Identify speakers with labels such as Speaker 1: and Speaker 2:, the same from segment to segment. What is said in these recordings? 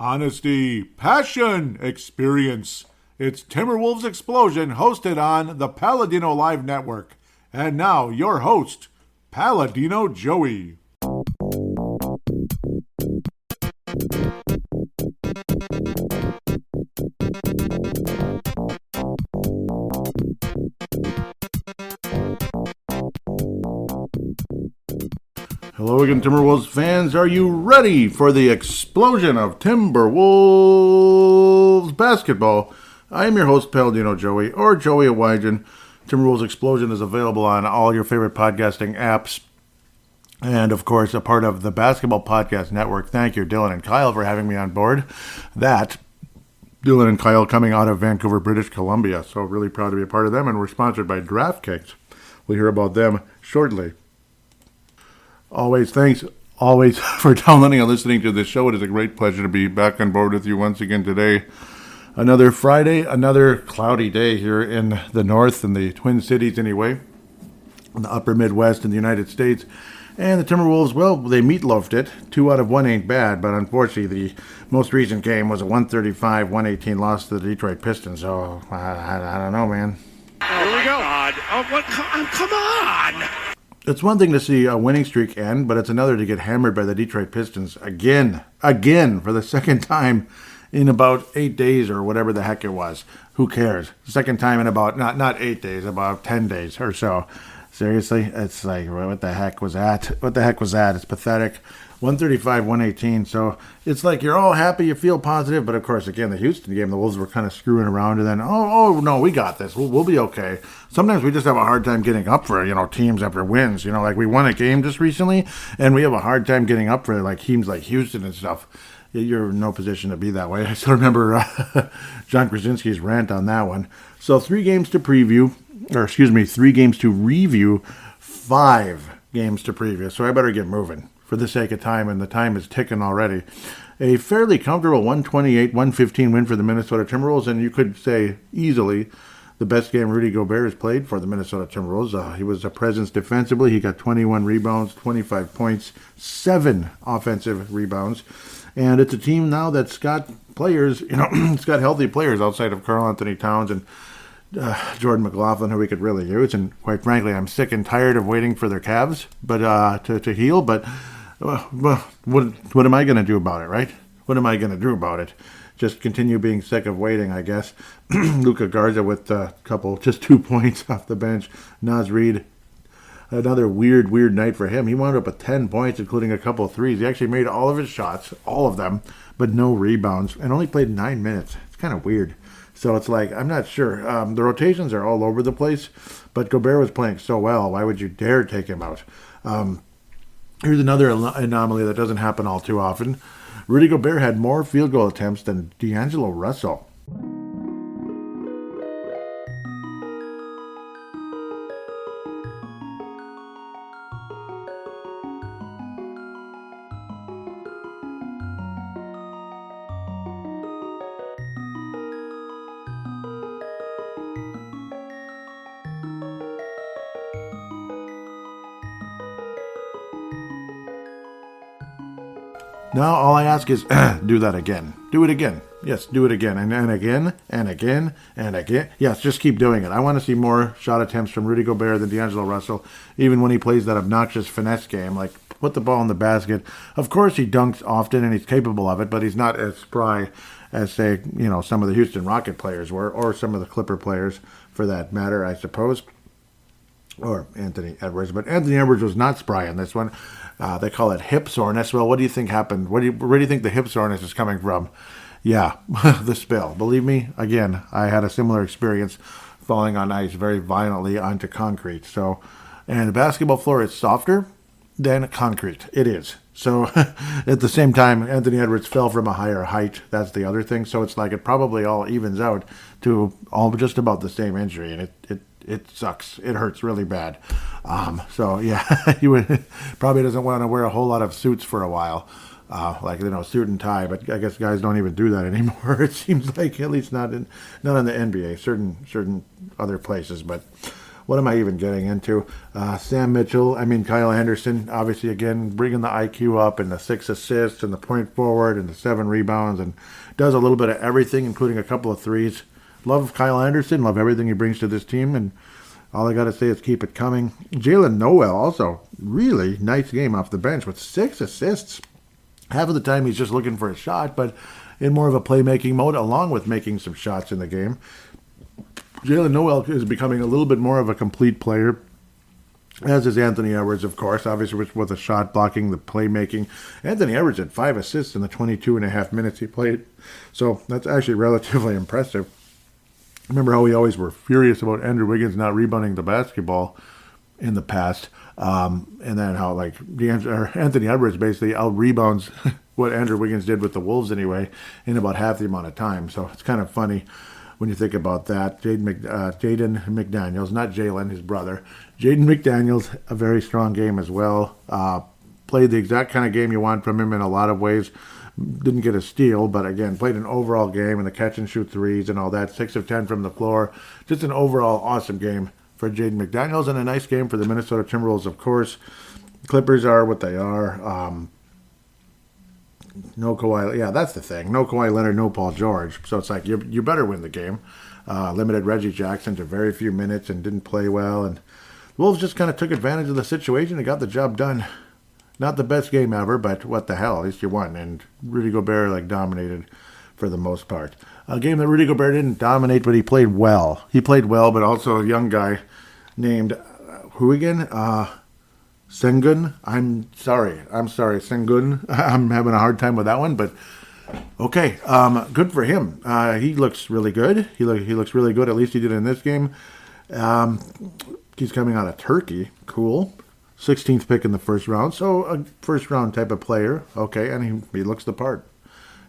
Speaker 1: Honesty, passion, experience. It's Timberwolves Explosion, hosted on the paladinolive network. And now, your host, Paladino Joey. Hello again, Timberwolves fans. Are you ready for the explosion of Timberwolves basketball? I am your host, Paladino Joey, or Joey Awijan. Timberwolves Explosion is available on all your favorite podcasting apps, and of course, a part of the Basketball Podcast Network. Thank you, Dylan and Kyle, for having me on board. Dylan and Kyle coming out of Vancouver, British Columbia, so really proud to be a part of them, and we're sponsored by DraftKings. We'll hear about them shortly. Thanks for downloading and listening to this show. It is a great pleasure to be back on board with you once again today. Another Friday, another cloudy day here in the north, in the Twin Cities anyway, in the upper Midwest in the United States. And the Timberwolves, well, they meatloafed it. 2 out of 1 ain't bad, but unfortunately the most recent game was a 135-118 loss to the Detroit Pistons. So, I don't know, man.
Speaker 2: Here we go. God. Come on!
Speaker 1: It's one thing to see a winning streak end, but it's another to get hammered by the Detroit Pistons again, for the second time in about 8 days or whatever the heck it was. Who cares? Second time in about, not 8 days, about 10 days or so. Seriously? It's like, what the heck was that? It's pathetic. 135-118. So it's like you're all happy, you feel positive, but of course, again, the Houston game, the Wolves were kind of screwing around, and then, no, we got this. We'll be okay. Sometimes we just have a hard time getting up for, teams after wins. Like we won a game just recently, and we have a hard time getting up for teams like Houston and stuff. You're in no position to be that way. I still remember John Krasinski's rant on that one. So 3 games to review, 5 games to preview. So I better get moving for the sake of time, and the time is ticking already. A fairly comfortable 128-115 win for the Minnesota Timberwolves, and you could say easily the best game Rudy Gobert has played for the Minnesota Timberwolves. He was a presence defensively. He got 21 rebounds, 25 points, 7 offensive rebounds. And it's a team now that's got players, it's got healthy players outside of Karl Anthony Towns and Jordan McLaughlin, who we could really use. And quite frankly, I'm sick and tired of waiting for their calves to heal. But what am I going to do about it, right? What am I going to do about it? Just continue being sick of waiting, I guess. Luka Garza with just 2 points off the bench. Naz Reid, another weird night for him. He wound up with 10 points, including a couple of threes. He actually made all of his shots, all of them, but no rebounds, and only played 9 minutes. It's kind of weird. So it's like, I'm not sure. The rotations are all over the place, but Gobert was playing so well. Why would you dare take him out? Here's another anomaly that doesn't happen all too often. Rudy Gobert had more field goal attempts than D'Angelo Russell. Now, all I ask is, do that again. Do it again. Yes, do it again. And again, and again, and again. Yes, just keep doing it. I want to see more shot attempts from Rudy Gobert than D'Angelo Russell, even when he plays that obnoxious finesse game, like put the ball in the basket. Of course, he dunks often, and he's capable of it, but he's not as spry as, say, some of the Houston Rocket players were, or some of the Clipper players, for that matter, I suppose. Or Anthony Edwards. But Anthony Edwards was not spry in this one. They call it hip soreness. Well, what do you think happened? Where do you think the hip soreness is coming from? Yeah, the spill. Believe me, again, I had a similar experience falling on ice very violently onto concrete. So, and the basketball floor is softer than concrete. It is. So at the same time, Anthony Edwards fell from a higher height. That's the other thing. So it's like it probably all evens out to all just about the same injury. And it sucks. It hurts really bad. So yeah, he probably doesn't want to wear a whole lot of suits for a while, suit and tie. But I guess guys don't even do that anymore. It seems like, at least not in the NBA. Certain other places, but what am I even getting into? Kyle Anderson, obviously, again, bringing the IQ up, and the 6 assists and the point forward and the 7 rebounds, and does a little bit of everything, including a couple of threes. Love Kyle Anderson, love everything he brings to this team, and all I got to say is keep it coming. Jalen Noel, also, really nice game off the bench with 6 assists. Half of the time he's just looking for a shot, but in more of a playmaking mode, along with making some shots in the game. Jalen Noel is becoming a little bit more of a complete player, as is Anthony Edwards, of course, obviously with the shot blocking, the playmaking. Anthony Edwards had 5 assists in the 22.5 minutes he played, so that's actually relatively impressive. Remember how we always were furious about Andrew Wiggins not rebounding the basketball in the past, and then how Anthony Edwards basically out-rebounds what Andrew Wiggins did with the Wolves anyway in about half the amount of time. So it's kind of funny when you think about that. Jaden McDaniels, not Jalen, his brother. Jaden McDaniels, a very strong game as well. Played the exact kind of game you want from him in a lot of ways. Didn't get a steal, but again, played an overall game and the catch and shoot threes and all that. 6 of 10 from the floor. Just an overall awesome game for Jaden McDaniels, and a nice game for the Minnesota Timberwolves, of course. Clippers are what they are. No Kawhi. Yeah, that's the thing. No Kawhi Leonard, no Paul George. So it's like you better win the game. Limited Reggie Jackson to very few minutes and didn't play well. And the Wolves just kind of took advantage of the situation and got the job done. Not the best game ever, but what the hell? At least you won. And Rudy Gobert dominated for the most part. A game that Rudy Gobert didn't dominate, but he played well. He played well, but also a young guy named who again? Sengun. I'm sorry, Sengun. I'm having a hard time with that one, but okay. Good for him. He looks really good. He looks really good. At least he did in this game. He's coming out of Turkey. Cool. 16th pick in the first round, so a first round type of player. Okay, and he looks the part.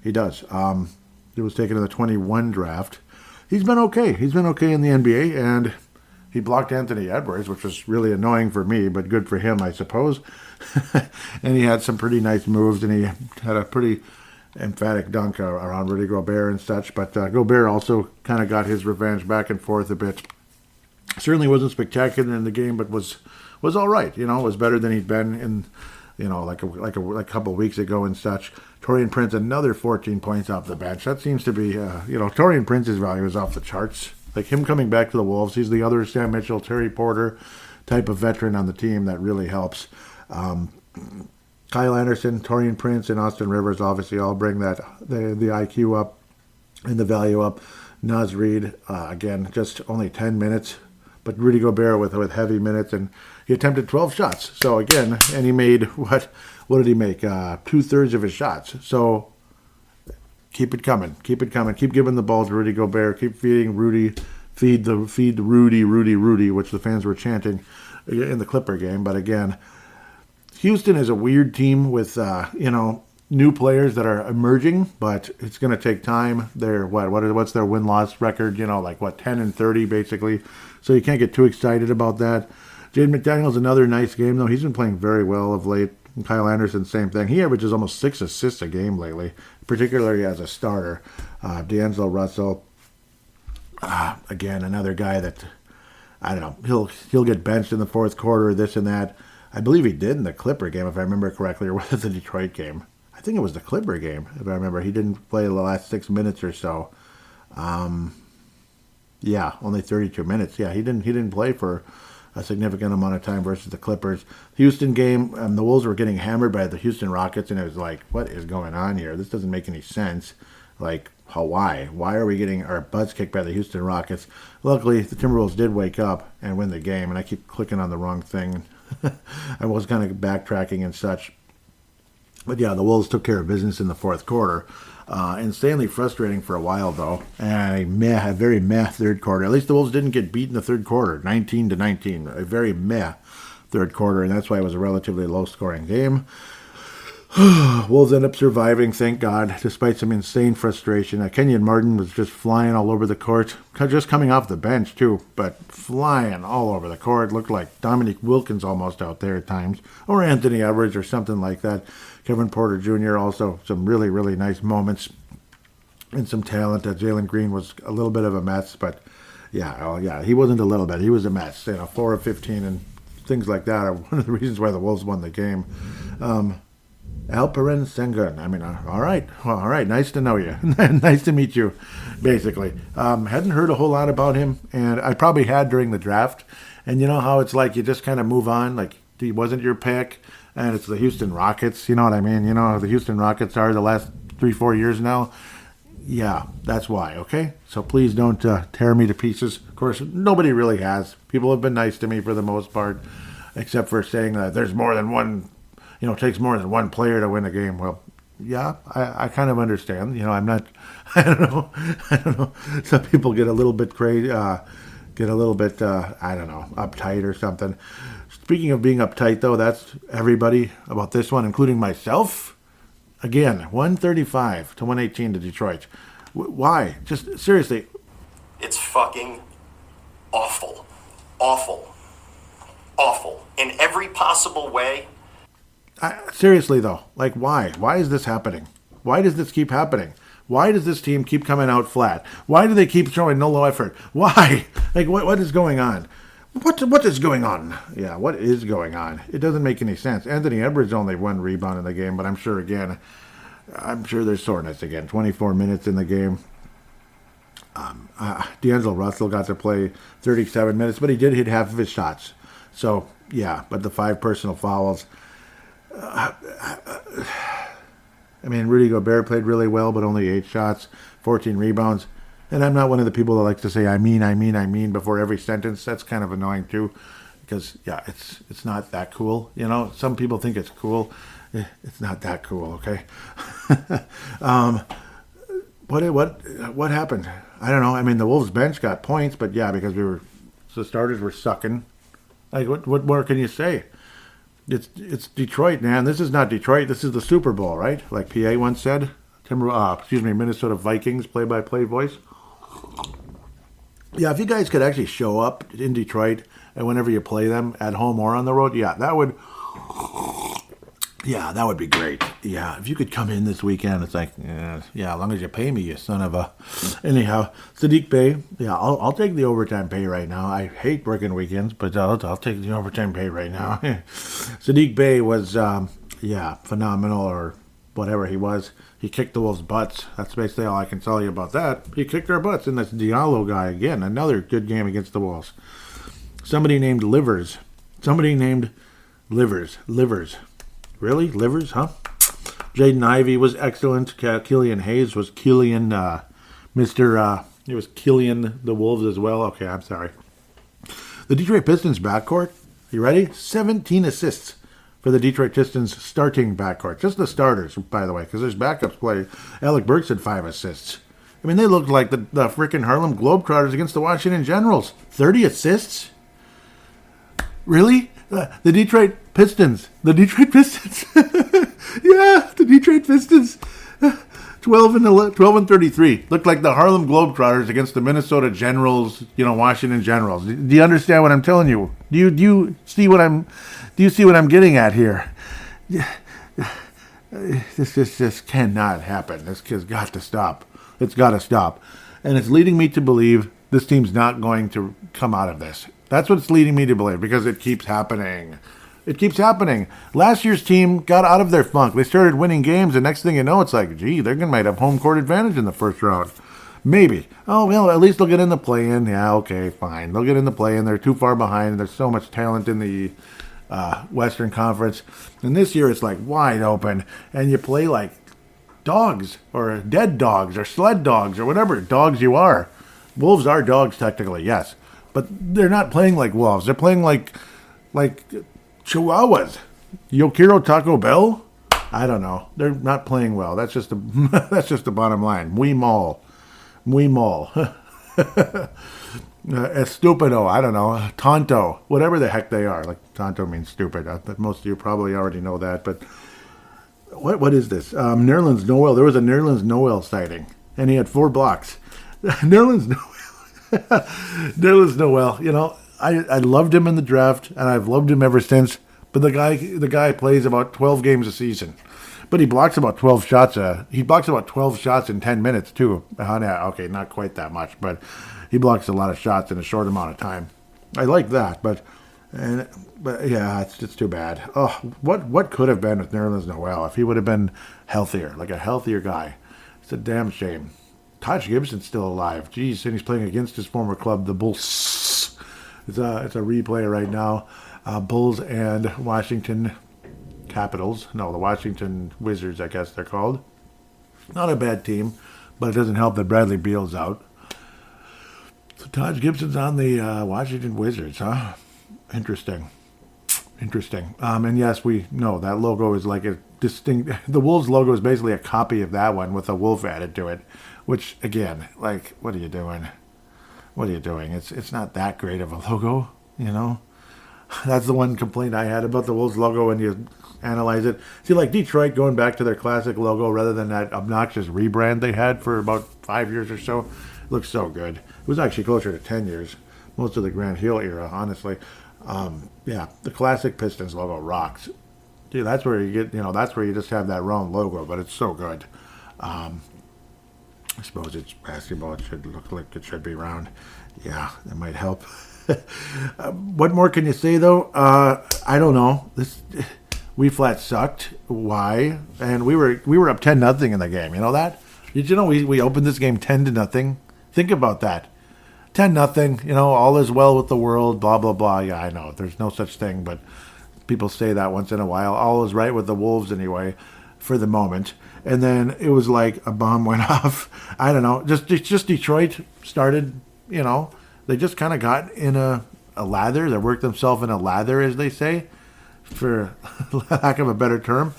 Speaker 1: He does. He was taken in the 21 draft. He's been okay. He's been okay in the NBA, and he blocked Anthony Edwards, which was really annoying for me, but good for him, I suppose. And he had some pretty nice moves, and he had a pretty emphatic dunk around Rudy Gobert and such. But Gobert also kind of got his revenge back and forth a bit. Certainly wasn't spectacular in the game, but was all right. You know, it was better than he'd been in, like a couple of weeks ago and such. Taurean Prince, another 14 points off the bench. That seems to be, Taurean Prince's value is off the charts. Like him coming back to the Wolves, he's the other Sam Mitchell, Terry Porter type of veteran on the team that really helps. Kyle Anderson, Taurean Prince, and Austin Rivers obviously all bring the IQ up and the value up. Naz Reid, again, just only 10 minutes, but Rudy Gobert with heavy minutes, and he attempted 12 shots. So again, and he made what did he make? 2/3 of his shots. So keep it coming, keep giving the ball to Rudy Gobert, keep feeding Rudy, feed Rudy, which the fans were chanting in the Clipper game. But again, Houston is a weird team with new players that are emerging, but it's going to take time. They're what's their win-loss record? 10-30 basically. So you can't get too excited about that. Jaden McDaniels, another nice game though. He's been playing very well of late. And Kyle Anderson, same thing. He averages almost 6 assists a game lately, particularly as a starter. D'Angelo Russell, again, another guy that I don't know. He'll get benched in the fourth quarter, this and that. I believe he did in the Clipper game, if I remember correctly, or was it the Detroit game? I think it was the Clipper game, if I remember. He didn't play the last 6 minutes or so. Only 32 minutes. Yeah, he didn't play for a significant amount of time versus the Clippers. Houston game, the Wolves were getting hammered by the Houston Rockets, and it was like, what is going on here? This doesn't make any sense. Like, why? Why are we getting our butts kicked by the Houston Rockets? Luckily, the Timberwolves did wake up and win the game, and I keep clicking on the wrong thing. I was kind of backtracking and such. But yeah, the Wolves took care of business in the fourth quarter. Insanely frustrating for a while, though. And a very meh third quarter. At least the Wolves didn't get beat in the third quarter, 19-19. A very meh third quarter, and that's why it was a relatively low-scoring game. Wolves end up surviving, thank God, despite some insane frustration. Kenyon Martin was just flying all over the court, just coming off the bench, too, but flying all over the court. Looked like Dominique Wilkins almost out there at times, or Anthony Edwards or something like that. Kevin Porter Jr. also some really, really nice moments and some talent. Jalen Green was a little bit of a mess, but Yeah, he wasn't a little bit. He was a mess. 4 of 15 and things like that are one of the reasons why the Wolves won the game. Alperen Sengun. I mean, all right. Nice to know you. Nice to meet you, basically. Hadn't heard a whole lot about him, and I probably had during the draft. And you know how it's like you just kind of move on, like he wasn't your pick, and it's the Houston Rockets. You know what I mean? You know how the Houston Rockets are the last 3-4 years now? Yeah, that's why, okay? So please don't tear me to pieces. Of course, nobody really has. People have been nice to me for the most part, except for saying that there's more than one, it takes more than one player to win a game. Well, yeah, I kind of understand. I'm not, I don't know. Some people get a little bit crazy, I don't know, uptight or something. Speaking of being uptight, though, that's everybody about this one, including myself. Again, 135 to 118 to Detroit. Why? Just seriously.
Speaker 3: It's fucking awful. Awful. Awful. In every possible way.
Speaker 1: Seriously, though. Like, why? Why is this happening? Why does this keep happening? Why does this team keep coming out flat? Why do they keep showing no low effort? Why? Like, what is going on? What is going on? Yeah, what is going on? It doesn't make any sense. Anthony Edwards only 1 rebound in the game, but I'm sure there's soreness again. 24 minutes in the game. D'Angelo Russell got to play 37 minutes, but he did hit half of his shots. So, yeah, but the 5 personal fouls. Rudy Gobert played really well, but only 8 shots, 14 rebounds. And I'm not one of the people that likes to say, I mean, before every sentence. That's kind of annoying, too, because, yeah, it's not that cool. Some people think it's cool. It's not that cool, okay? What happened? I don't know. The Wolves bench got points, but, yeah, because the starters were sucking. Like, what more can you say? It's Detroit, man. This is not Detroit. This is the Super Bowl, right? Like PA once said. Minnesota Vikings play-by-play voice. Yeah, if you guys could actually show up in Detroit and whenever you play them at home or on the road, that would be great. Yeah, if you could come in this weekend, it's like, as long as you pay me, you son of a... Anyhow, Saddiq Bey, I'll take the overtime pay right now. I hate working weekends, but I'll take the overtime pay right now. Saddiq Bey was, phenomenal, or whatever he was. He kicked the Wolves' butts. That's basically all I can tell you about that. He kicked their butts, and this Diallo guy, again, another good game against the Wolves. Somebody named Livers. Livers. Really? Livers, huh? Jaden Ivey was excellent. Killian Hayes was Killian, he was Killian the Wolves as well. Okay, I'm sorry. The Detroit Pistons backcourt, you ready? 17 assists for the Detroit Pistons starting backcourt. Just the starters, by the way, because there's backups play. Alec Burks had 5 assists. They looked like the freaking Harlem Globetrotters against the Washington Generals. 30 assists? Really? The Detroit Pistons. Yeah, the Detroit Pistons. 12 and 33. Looked like the Harlem Globetrotters against the Minnesota Generals, Washington Generals. Do you understand what I'm telling you? Do you see what I'm getting at here? This just cannot happen. This has got to stop. It's got to stop. And it's leading me to believe this team's not going to come out of this. That's what it's leading me to believe, because it keeps happening. Last year's team got out of their funk. They started winning games, and next thing you know, it's like, gee, they're going to might have home court advantage in the first round. Maybe. Oh, well, at least they'll get in the play-in. Yeah, okay, fine. They'll get in the play-in. They're too far behind. There's so much talent in the Western Conference. And this year, it's like wide open, and you play like dogs, or dead dogs, or sled dogs, or whatever dogs you are. Wolves are dogs, technically, yes. But they're not playing like wolves. They're playing like chihuahuas. Yokiro Taco Bell? I don't know. They're not playing well. That's just the bottom line. Muy mal. Estupido. I don't know. Tonto. Whatever the heck they are. Like, tonto means stupid. But most of you probably already know that. But what is this? Nerlens Noel. There was a Nerlens Noel sighting. And he had 4 blocks. Nerlens Noel. I loved him in the draft, and I've loved him ever since. But the guy plays about 12 games a season. But he blocks about 12 shots. He blocks about 12 shots in 10 minutes too. Okay, not quite that much, but he blocks a lot of shots in a short amount of time. I like that, but yeah, it's just too bad. Oh, what could have been with Nerlens Noel if he would have been healthier, like a healthier guy? It's a damn shame. Taj Gibson's still alive. Jeez, and he's playing against his former club, the Bulls. It's a replay right now. Bulls and Washington Capitals. No, the Washington Wizards, I guess they're called. Not a bad team, but it doesn't help that Bradley Beal's out. So Taj Gibson's on the Washington Wizards, huh? Interesting. And yes, we know that logo is like a distinct... The Wolves logo is basically a copy of that one with a wolf added to it. Which, again, like, what are you doing? What are you doing? It's not that great of a logo, you know? That's the one complaint I had about the Wolves logo when you analyze it. See, like Detroit going back to their classic logo rather than that obnoxious rebrand they had for about 5 years or so. It looks so good. It was actually closer to 10 years. Most of the Grant Hill era, honestly. Yeah, the classic Pistons logo rocks. Dude, that's where you get, that's where you just have that round logo, but it's so good. I suppose it's basketball. It should look like it should be round. Yeah, that might help. What more can you say, though? I don't know. We flat sucked. Why? And we were up 10-0 in the game. You know that? Did you know we opened this game 10-0? Think about that. 10-0. All is well with the world. Blah blah blah. Yeah, I know. There's no such thing, but people say that once in a while. All is right with the Wolves anyway, for the moment. And then it was like a bomb went off. I don't know. Just Detroit started, they just kind of got in a lather. They worked themselves in a lather, as they say, for lack of a better term.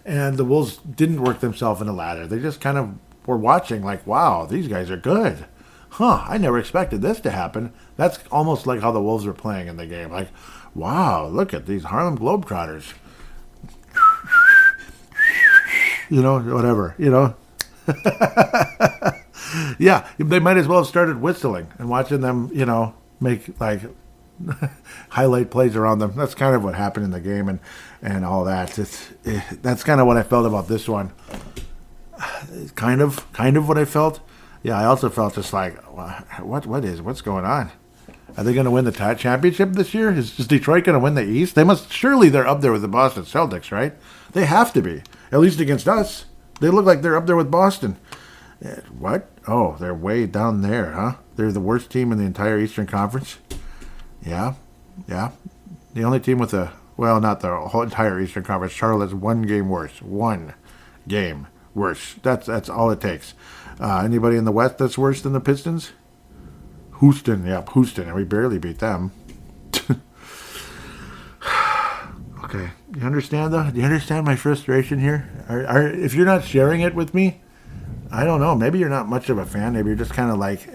Speaker 1: And the Wolves didn't work themselves in a lather. They just kind of were watching like, wow, these guys are good. Huh, I never expected this to happen. That's almost like how the Wolves were playing in the game. Like, wow, look at these Harlem Globetrotters. Whatever. Yeah, they might as well have started whistling and watching them, make like highlight plays around them. That's kind of what happened in the game and all that. That's kind of what I felt about this one. Kind of what I felt. Yeah, I also felt just like, what's going on? Are they going to win the championship this year? Is Detroit going to win the East? Surely they're up there with the Boston Celtics, right? They have to be, at least against us. They look like they're up there with Boston. What? Oh, they're way down there, huh? They're the worst team in the entire Eastern Conference? Yeah. The only team with not the whole entire Eastern Conference. Charlotte's one game worse. One game worse. That's all it takes. Anybody in the West that's worse than the Pistons? Houston, and we barely beat them. Okay, you understand though? Do you understand my frustration here? If you're not sharing it with me, I don't know. Maybe you're not much of a fan. Maybe you're just kind of like,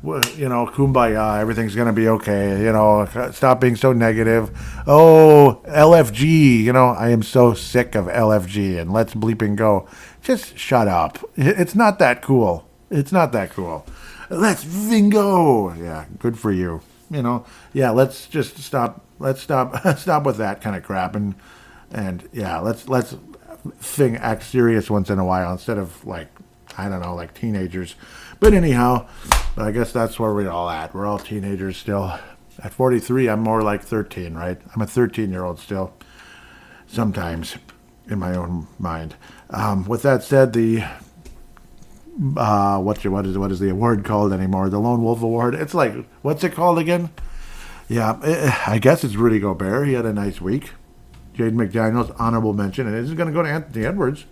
Speaker 1: kumbaya. Everything's gonna be okay. Stop being so negative. Oh, LFG. I am so sick of LFG. And let's bleeping go. Just shut up. It's not that cool. Let's Vingo. Yeah, good for you. Yeah, let's just stop. Let's stop with that kind of crap and yeah, let's act serious once in a while instead of like teenagers. But anyhow, I guess that's where we're all at. We're all teenagers still. At 43, I'm more like 13, right? I'm a 13-year-old still. Sometimes, in my own mind. With that said, the what is the award called anymore? The Lone Wolf Award. It's like, what's it called again? Yeah, I guess it's Rudy Gobert. He had a nice week. Jaden McDaniels, honorable mention. And it's going to go to Anthony Edwards.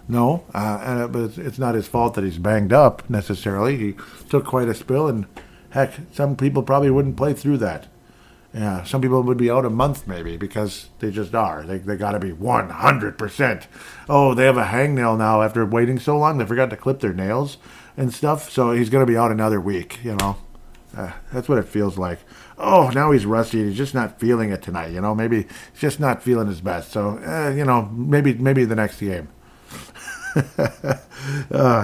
Speaker 1: No, but it's not his fault that he's banged up, necessarily. He took quite a spill, and heck, some people probably wouldn't play through that. Yeah, some people would be out a month, maybe, because they just are. They got to be 100%. Oh, they have a hangnail now after waiting so long. They forgot to clip their nails and stuff, so he's going to be out another week, That's what it feels like. Oh, now he's rusty. He's just not feeling it tonight. Maybe he's just not feeling his best. So, maybe the next game.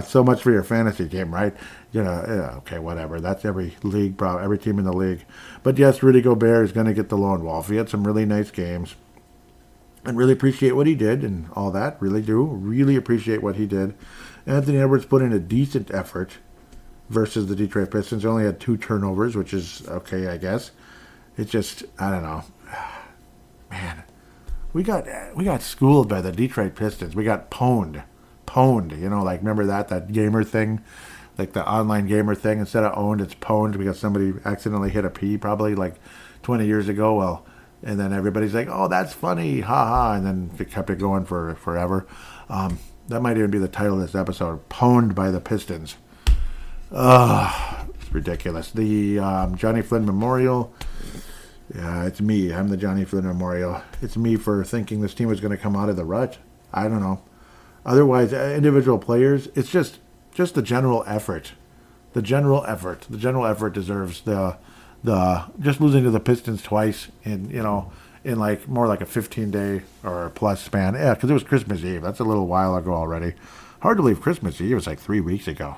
Speaker 1: So much for your fantasy game, right? Okay, whatever. That's every league, every team in the league. But yes, Rudy Gobert is going to get the Lone Wolf. He had some really nice games. and really appreciate what he did and all that. Really do. Really appreciate what he did. Anthony Edwards put in a decent effort versus the Detroit Pistons. They only had 2 turnovers, which is okay, I guess. It's just, I don't know. Man, we got schooled by the Detroit Pistons. We got pwned. Pwned, like, remember that gamer thing? Like the online gamer thing. Instead of owned, it's pwned because somebody accidentally hit a P probably like 20 years ago. Well, and then everybody's like, oh, that's funny, ha, and then it kept it going for forever. That might even be the title of this episode, Pwned by the Pistons. It's ridiculous. The Johnny Flynn Memorial, yeah, it's me. I'm the Johnny Flynn Memorial. It's me for thinking this team was going to come out of the rut. I don't know. Otherwise, individual players, it's just the general effort. The general effort deserves the just losing to the Pistons twice in like more like a 15-day or plus span. Yeah, because it was Christmas Eve. That's a little while ago already. Hard to believe Christmas Eve was like 3 weeks ago.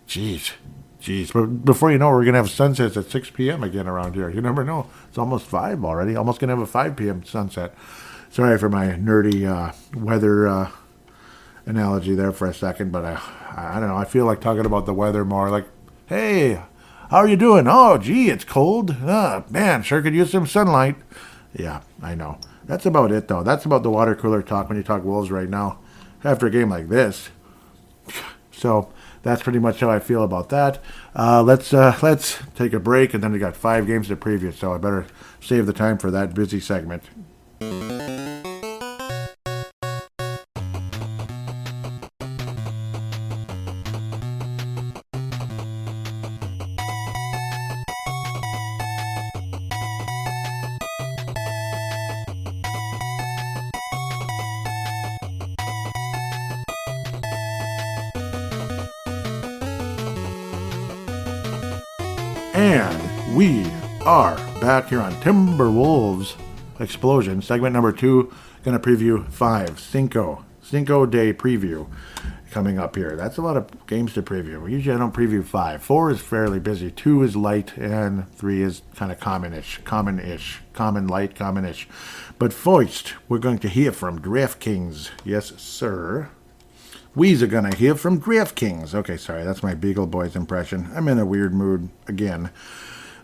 Speaker 1: Jeez. But before you know, we're going to have sunsets at 6 p.m. again around here. You never know. It's almost 5 already. Almost going to have a 5 p.m. sunset. Sorry for my nerdy weather analogy there for a second, but I don't know. I feel like talking about the weather more. Like, hey, how are you doing? Oh, gee, it's cold. Man, sure could use some sunlight. Yeah, I know. That's about it, though. That's about the water cooler talk when you talk Wolves right now after a game like this. So that's pretty much how I feel about that. Let's take a break, and then we got 5 games to preview, so I better save the time for that busy segment. And we are back here on Timberwolves Explosion, segment number 2. Going to preview 5, Cinco Day preview coming up here. That's a lot of games to preview. Usually I don't preview 5. 4 is fairly busy. 2 is light, and 3 is kind of common-ish. Common, light, common-ish. But first, we're going to hear from DraftKings. Yes, sir. We's are going to hear from DraftKings. Okay, sorry, that's my Beagle Boys impression. I'm in a weird mood again.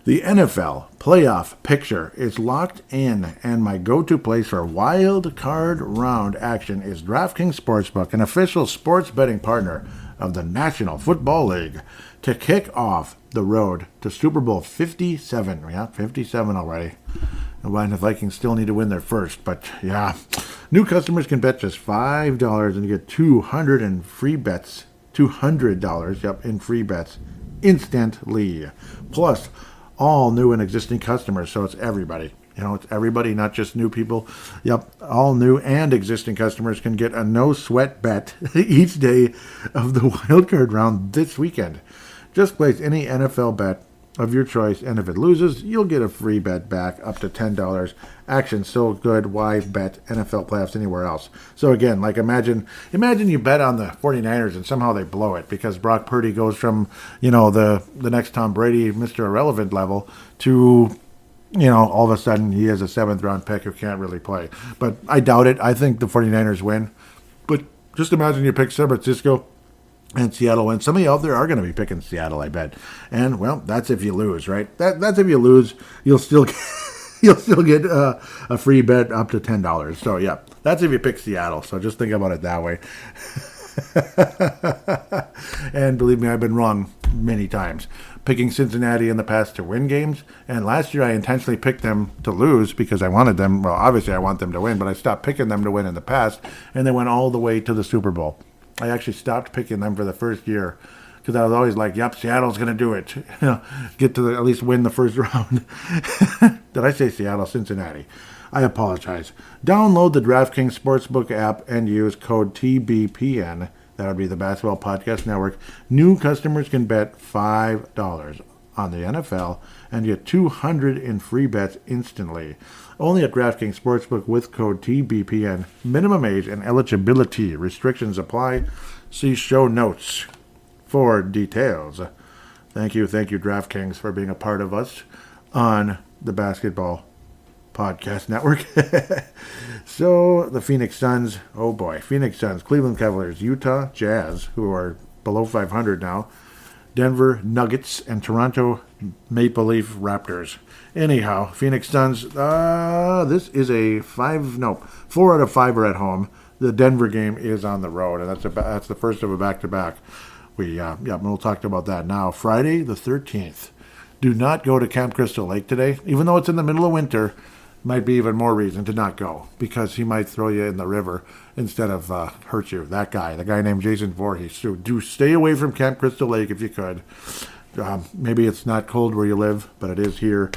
Speaker 1: The NFL playoff picture is locked in, and my go-to place for wild card round action is DraftKings Sportsbook, an official sports betting partner of the National Football League, to kick off the road to Super Bowl 57. Yeah, 57 already. And the Vikings still need to win their first, but yeah. New customers can bet just $5 and get $200 in free bets. $200, in free bets instantly. Plus, all new and existing customers, so it's everybody. It's everybody, not just new people. All new and existing customers can get a no-sweat bet each day of the wildcard round this weekend. Just place any NFL bet of your choice, and if it loses, you'll get a free bet back up to $10. Action so good, why bet NFL playoffs anywhere else? So again, like imagine you bet on the 49ers and somehow they blow it because Brock Purdy goes from, the next Tom Brady, Mr. Irrelevant level to, all of a sudden he has a 7th round pick who can't really play. But I doubt it. I think the 49ers win. But just imagine you pick San Francisco and Seattle wins. Some of you out there are going to be picking Seattle, I bet. And, well, that's if you lose, right? That's if you lose, you'll still get a free bet up to $10. So, yeah, that's if you pick Seattle. So just think about it that way. And believe me, I've been wrong many times. Picking Cincinnati in the past to win games. And last year I intentionally picked them to lose because I wanted them. Well, obviously I want them to win, but I stopped picking them to win in the past. And they went all the way to the Super Bowl. I actually stopped picking them for the first year because I was always like, yep, Seattle's going to do it. Get to at least win the first round. Did I say Seattle? Cincinnati. I apologize. Download the DraftKings Sportsbook app and use code TBPN. That would be the Basketball Podcast Network. New customers can bet $5 on the NFL and get $200 in free bets instantly. Only at DraftKings Sportsbook with code TBPN. Minimum age and eligibility restrictions apply. See show notes for details. Thank you, DraftKings, for being a part of us on the Basketball podcast network. So the Phoenix Suns, oh boy, Phoenix Suns, Cleveland Cavaliers, Utah Jazz, who are below 500 now, Denver Nuggets, and Toronto Maple Leaf Raptors. Anyhow, Phoenix Suns, this is a 4 out of 5 are at home. The Denver game is on the road, and that's the first of a back-to-back. We'll talk about that now. Friday the 13th. Do not go to Camp Crystal Lake today. Even though it's in the middle of winter, might be even more reason to not go, because he might throw you in the river instead of hurt you. The guy named Jason Voorhees. So do stay away from Camp Crystal Lake if you could. Maybe it's not cold where you live, but it is here.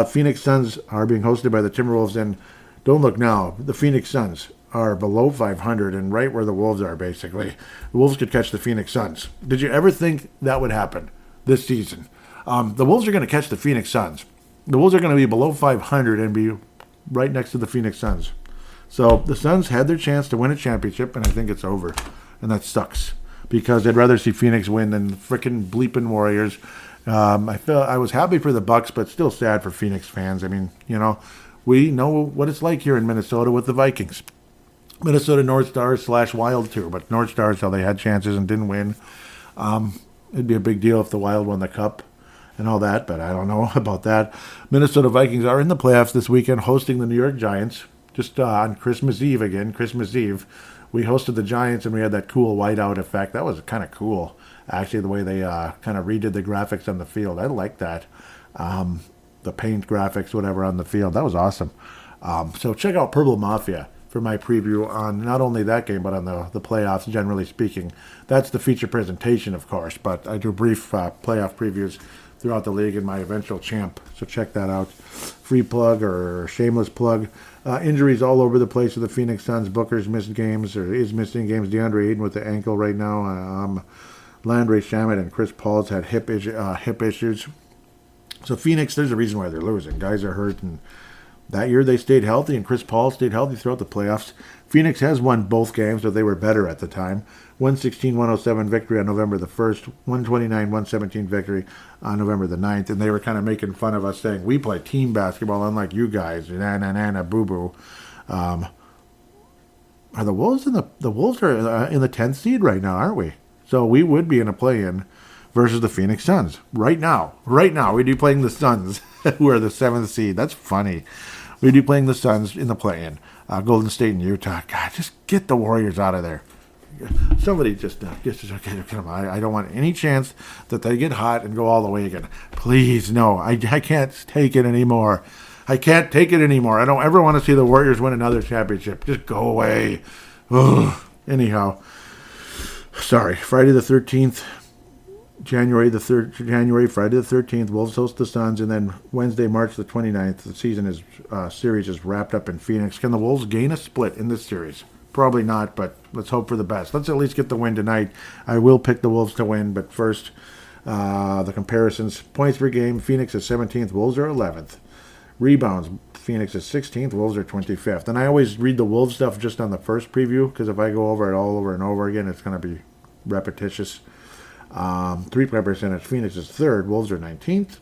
Speaker 1: Phoenix Suns are being hosted by the Timberwolves, and don't look now, the Phoenix Suns are below 500 and right where the Wolves are, basically. The Wolves could catch the Phoenix Suns. Did you ever think that would happen this season? The Wolves are going to catch the Phoenix Suns. The Wolves are going to be below 500 and be right next to the Phoenix Suns. So the Suns had their chance to win a championship, and I think it's over. And that sucks, because I'd rather see Phoenix win than frickin' bleeping Warriors. I was happy for the Bucks, but still sad for Phoenix fans. I mean, we know what it's like here in Minnesota with the Vikings. Minnesota North Stars / Wild too, but North Stars, how they had chances and didn't win. It'd be a big deal if the Wild won the Cup and all that, but I don't know about that. Minnesota Vikings are in the playoffs this weekend, hosting the New York Giants, just on Christmas Eve again. Christmas Eve, we hosted the Giants, and we had that cool whiteout effect. That was kind of cool, actually, the way they kind of redid the graphics on the field. I like that. The paint graphics, whatever, on the field. That was awesome. So check out Purple Mafia for my preview on not only that game, but on the playoffs, generally speaking. That's the feature presentation, of course, but I do brief playoff previews throughout the league in my eventual champ, so check that out. Free plug or shameless plug. Injuries all over the place with the Phoenix Suns. Booker's missed games, or is missing games. DeAndre Ayton with the ankle right now. Landry Shamet and Chris Paul's had hip issues. So Phoenix, there's a reason why they're losing. Guys are hurt, and that year they stayed healthy, and Chris Paul stayed healthy throughout the playoffs. Phoenix has won both games, but they were better at the time. 116-107 victory on November the 1st, 129-117 victory on November the 9th, and they were kind of making fun of us, saying, we play team basketball unlike you guys, na boo-boo. Are the Wolves the Wolves are in the 10th seed right now, aren't we? So we would be in a play-in versus the Phoenix Suns. Right now, we'd be playing the Suns, who are the 7th seed. That's funny. We'd be playing the Suns in the play-in. Golden State and Utah. God, just get the Warriors out of there. Somebody just come on. I don't want any chance that they get hot and go all the way again. Please, no. I can't take it anymore. I can't take it anymore. I don't ever want to see the Warriors win another championship. Just go away. Ugh. Anyhow, sorry. Friday the 13th. Friday the 13th, Wolves host the Suns, and then Wednesday, March the 29th, the series is wrapped up in Phoenix. Can the Wolves gain a split in this series? Probably not, but let's hope for the best. Let's at least get the win tonight. I will pick the Wolves to win, but first, the comparisons. Points per game, Phoenix is 17th, Wolves are 11th. Rebounds, Phoenix is 16th, Wolves are 25th. And I always read the Wolves stuff just on the first preview, because if I go over it all over and over again, it's going to be repetitious. Three-point percentage, Phoenix is 3rd, Wolves are 19th.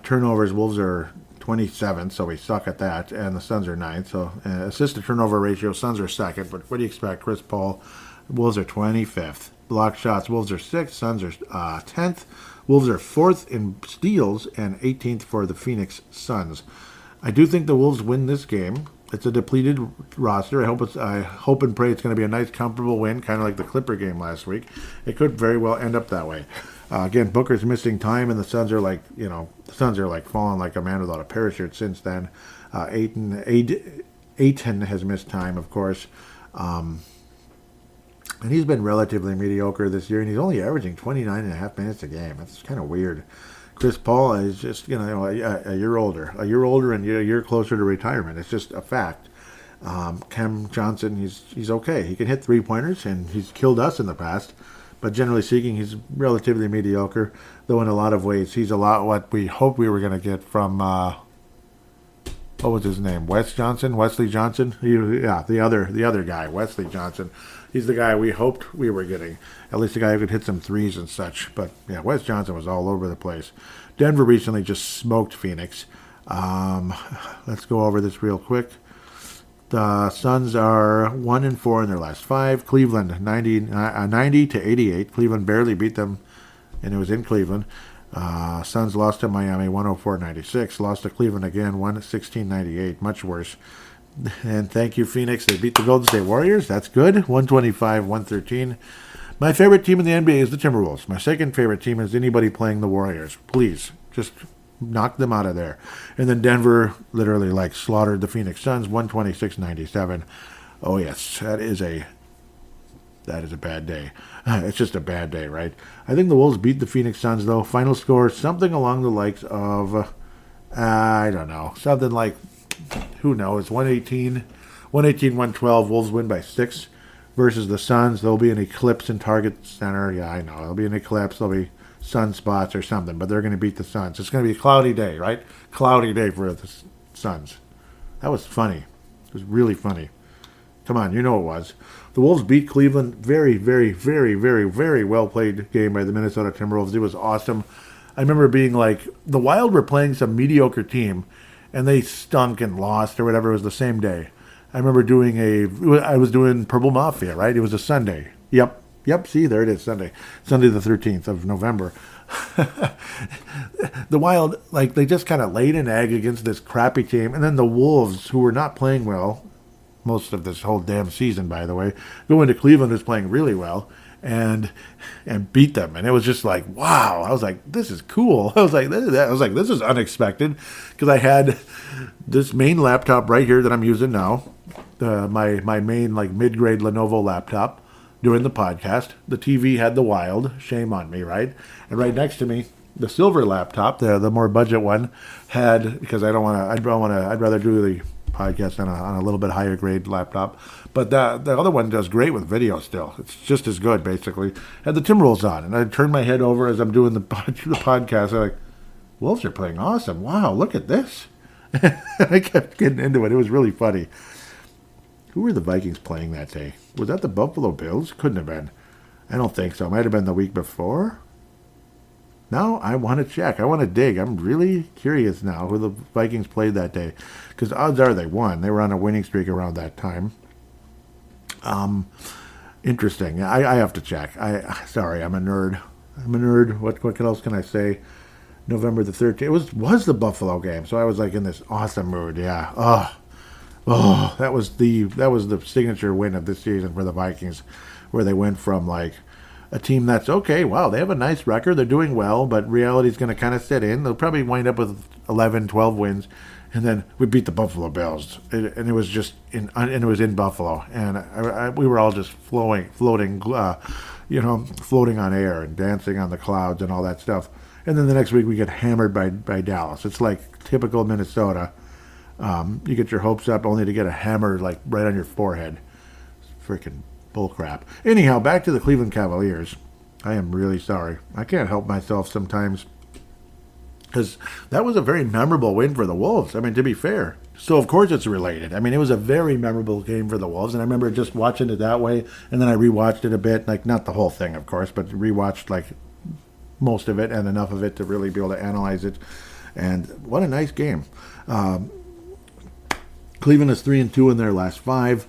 Speaker 1: Turnovers, Wolves are 27th, so we suck at that, and the Suns are 9th. So assist-to-turnover ratio, Suns are 2nd, but what do you expect? Chris Paul, Wolves are 25th. Block shots, Wolves are 6th, Suns are 10th. Wolves are 4th in steals and 18th for the Phoenix Suns. I do think the Wolves win this game. It's a depleted roster. I hope and pray it's going to be a nice, comfortable win, kind of like the Clipper game last week. It could very well end up that way. Again, Booker's missing time, and the Suns are falling like a man without a parachute since then. Ayton has missed time, of course. And he's been relatively mediocre this year, and he's only averaging 29.5 minutes a game. That's kind of weird. Chris Paul is just, a year older, and a year closer to retirement. It's just a fact. Cam Johnson, he's okay. He can hit three-pointers, and he's killed us in the past. But generally speaking, he's relatively mediocre, though in a lot of ways, he's a lot what we hoped we were going to get from, what was his name? Wesley Johnson? The other guy, Wesley Johnson. He's the guy we hoped we were getting. At least the guy who could hit some threes and such. But, yeah, Wes Johnson was all over the place. Denver recently just smoked Phoenix. Let's go over this real quick. The Suns are 1-4 in their last 5. Cleveland 90 to 88. Cleveland barely beat them, and it was in Cleveland. Suns lost to Miami 104-96. Lost to Cleveland again 116-98. Much worse. And thank you, Phoenix. They beat the Golden State Warriors. That's good. 125-113. My favorite team in the NBA is the Timberwolves. My second favorite team is anybody playing the Warriors. Please, just knock them out of there. And then Denver literally slaughtered the Phoenix Suns 126-97. Oh yes, that is a bad day. It's just a bad day, right? I think the Wolves beat the Phoenix Suns though. Final score something along the likes of I don't know, something like, who knows, 112. Wolves win by 6 versus the Suns. There'll be an eclipse in Target Center. Yeah, I know. There'll be an eclipse. There'll be sunspots or something, but they're going to beat the Suns. It's going to be a cloudy day, right? Cloudy day for the Suns. That was funny. It was really funny. Come on, you know it was. The Wolves beat Cleveland. Very, very, very, very, very well played game by the Minnesota Timberwolves. It was awesome. I remember being like, the Wild were playing some mediocre team, and they stunk and lost or whatever. It was the same day. I remember I was doing Purple Mafia, right? It was a Sunday. Yep, see, there it is, Sunday the 13th of November. The Wild, they just kind of laid an egg against this crappy team, and then the Wolves, who were not playing well most of this whole damn season, by the way, go into Cleveland, who's playing really well, and beat them. And it was just like, wow. I was like, this is cool. I was like, this is unexpected, because I had this main laptop right here that I'm using now, my main mid-grade Lenovo laptop, doing the podcast. The TV had the Wild. Shame on me, right? And right next to me, the silver laptop, the more budget one, had, because I'd rather do the podcast on a little bit higher grade laptop. But the other one does great with video still. It's just as good, basically. Had the Timberwolves on, and I turned my head over as I'm doing the podcast. I'm like, Wolves are playing awesome. Wow, look at this. I kept getting into it. It was really funny. Who were the Vikings playing that day? Was that the Buffalo Bills? Couldn't have been. I don't think so. Might have been the week before. Now I want to check. I want to dig. I'm really curious now who the Vikings played that day, because odds are they won. They were on a winning streak around that time. Interesting. I have to check. Sorry, I'm a nerd. What else can I say? November the 13th. It was the Buffalo game, so I was in this awesome mood. Yeah. Oh, that was the signature win of this season for the Vikings, where they went from a team that's okay, wow, they have a nice record, they're doing well, but reality's going to kind of set in. They'll probably wind up with 11, 12 wins, and then we beat the Buffalo Bills, and it was just it was in Buffalo, and we were all just floating on air and dancing on the clouds and all that stuff. And then the next week we get hammered by Dallas. It's like typical Minnesota. You get your hopes up only to get a hammer right on your forehead. Freaking bullcrap. Anyhow, back to the Cleveland Cavaliers. I am really sorry. I can't help myself sometimes, because that was a very memorable win for the Wolves. I mean, to be fair. So, of course, it's related. I mean, it was a very memorable game for the Wolves, and I remember just watching it that way, and then I rewatched it a bit, not the whole thing, of course, but rewatched most of it and enough of it to really be able to analyze it. And what a nice game. Cleveland is 3-2 in their last 5.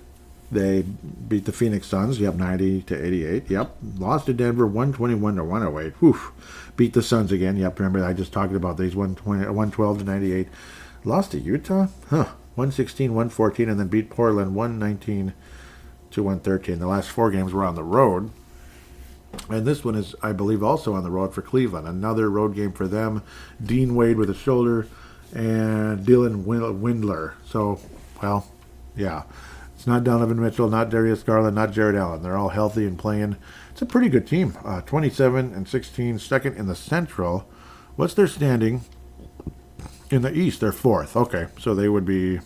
Speaker 1: They beat the Phoenix Suns. Yep, 90-88. Yep. Lost to Denver 121-108. Whew. Beat the Suns again. Yep. Remember, I just talked about these 112-98. Lost to Utah. 116-114, and then beat Portland 119-113. The last 4 games were on the road. And this one is, I believe, also on the road for Cleveland. Another road game for them. Dean Wade with a shoulder, and Dylan Windler. So, well, yeah. It's not Donovan Mitchell, not Darius Garland, not Jared Allen. They're all healthy and playing. It's a pretty good team. 27-16, second in the Central. What's their standing in the East? They're 4th. Okay, so they would be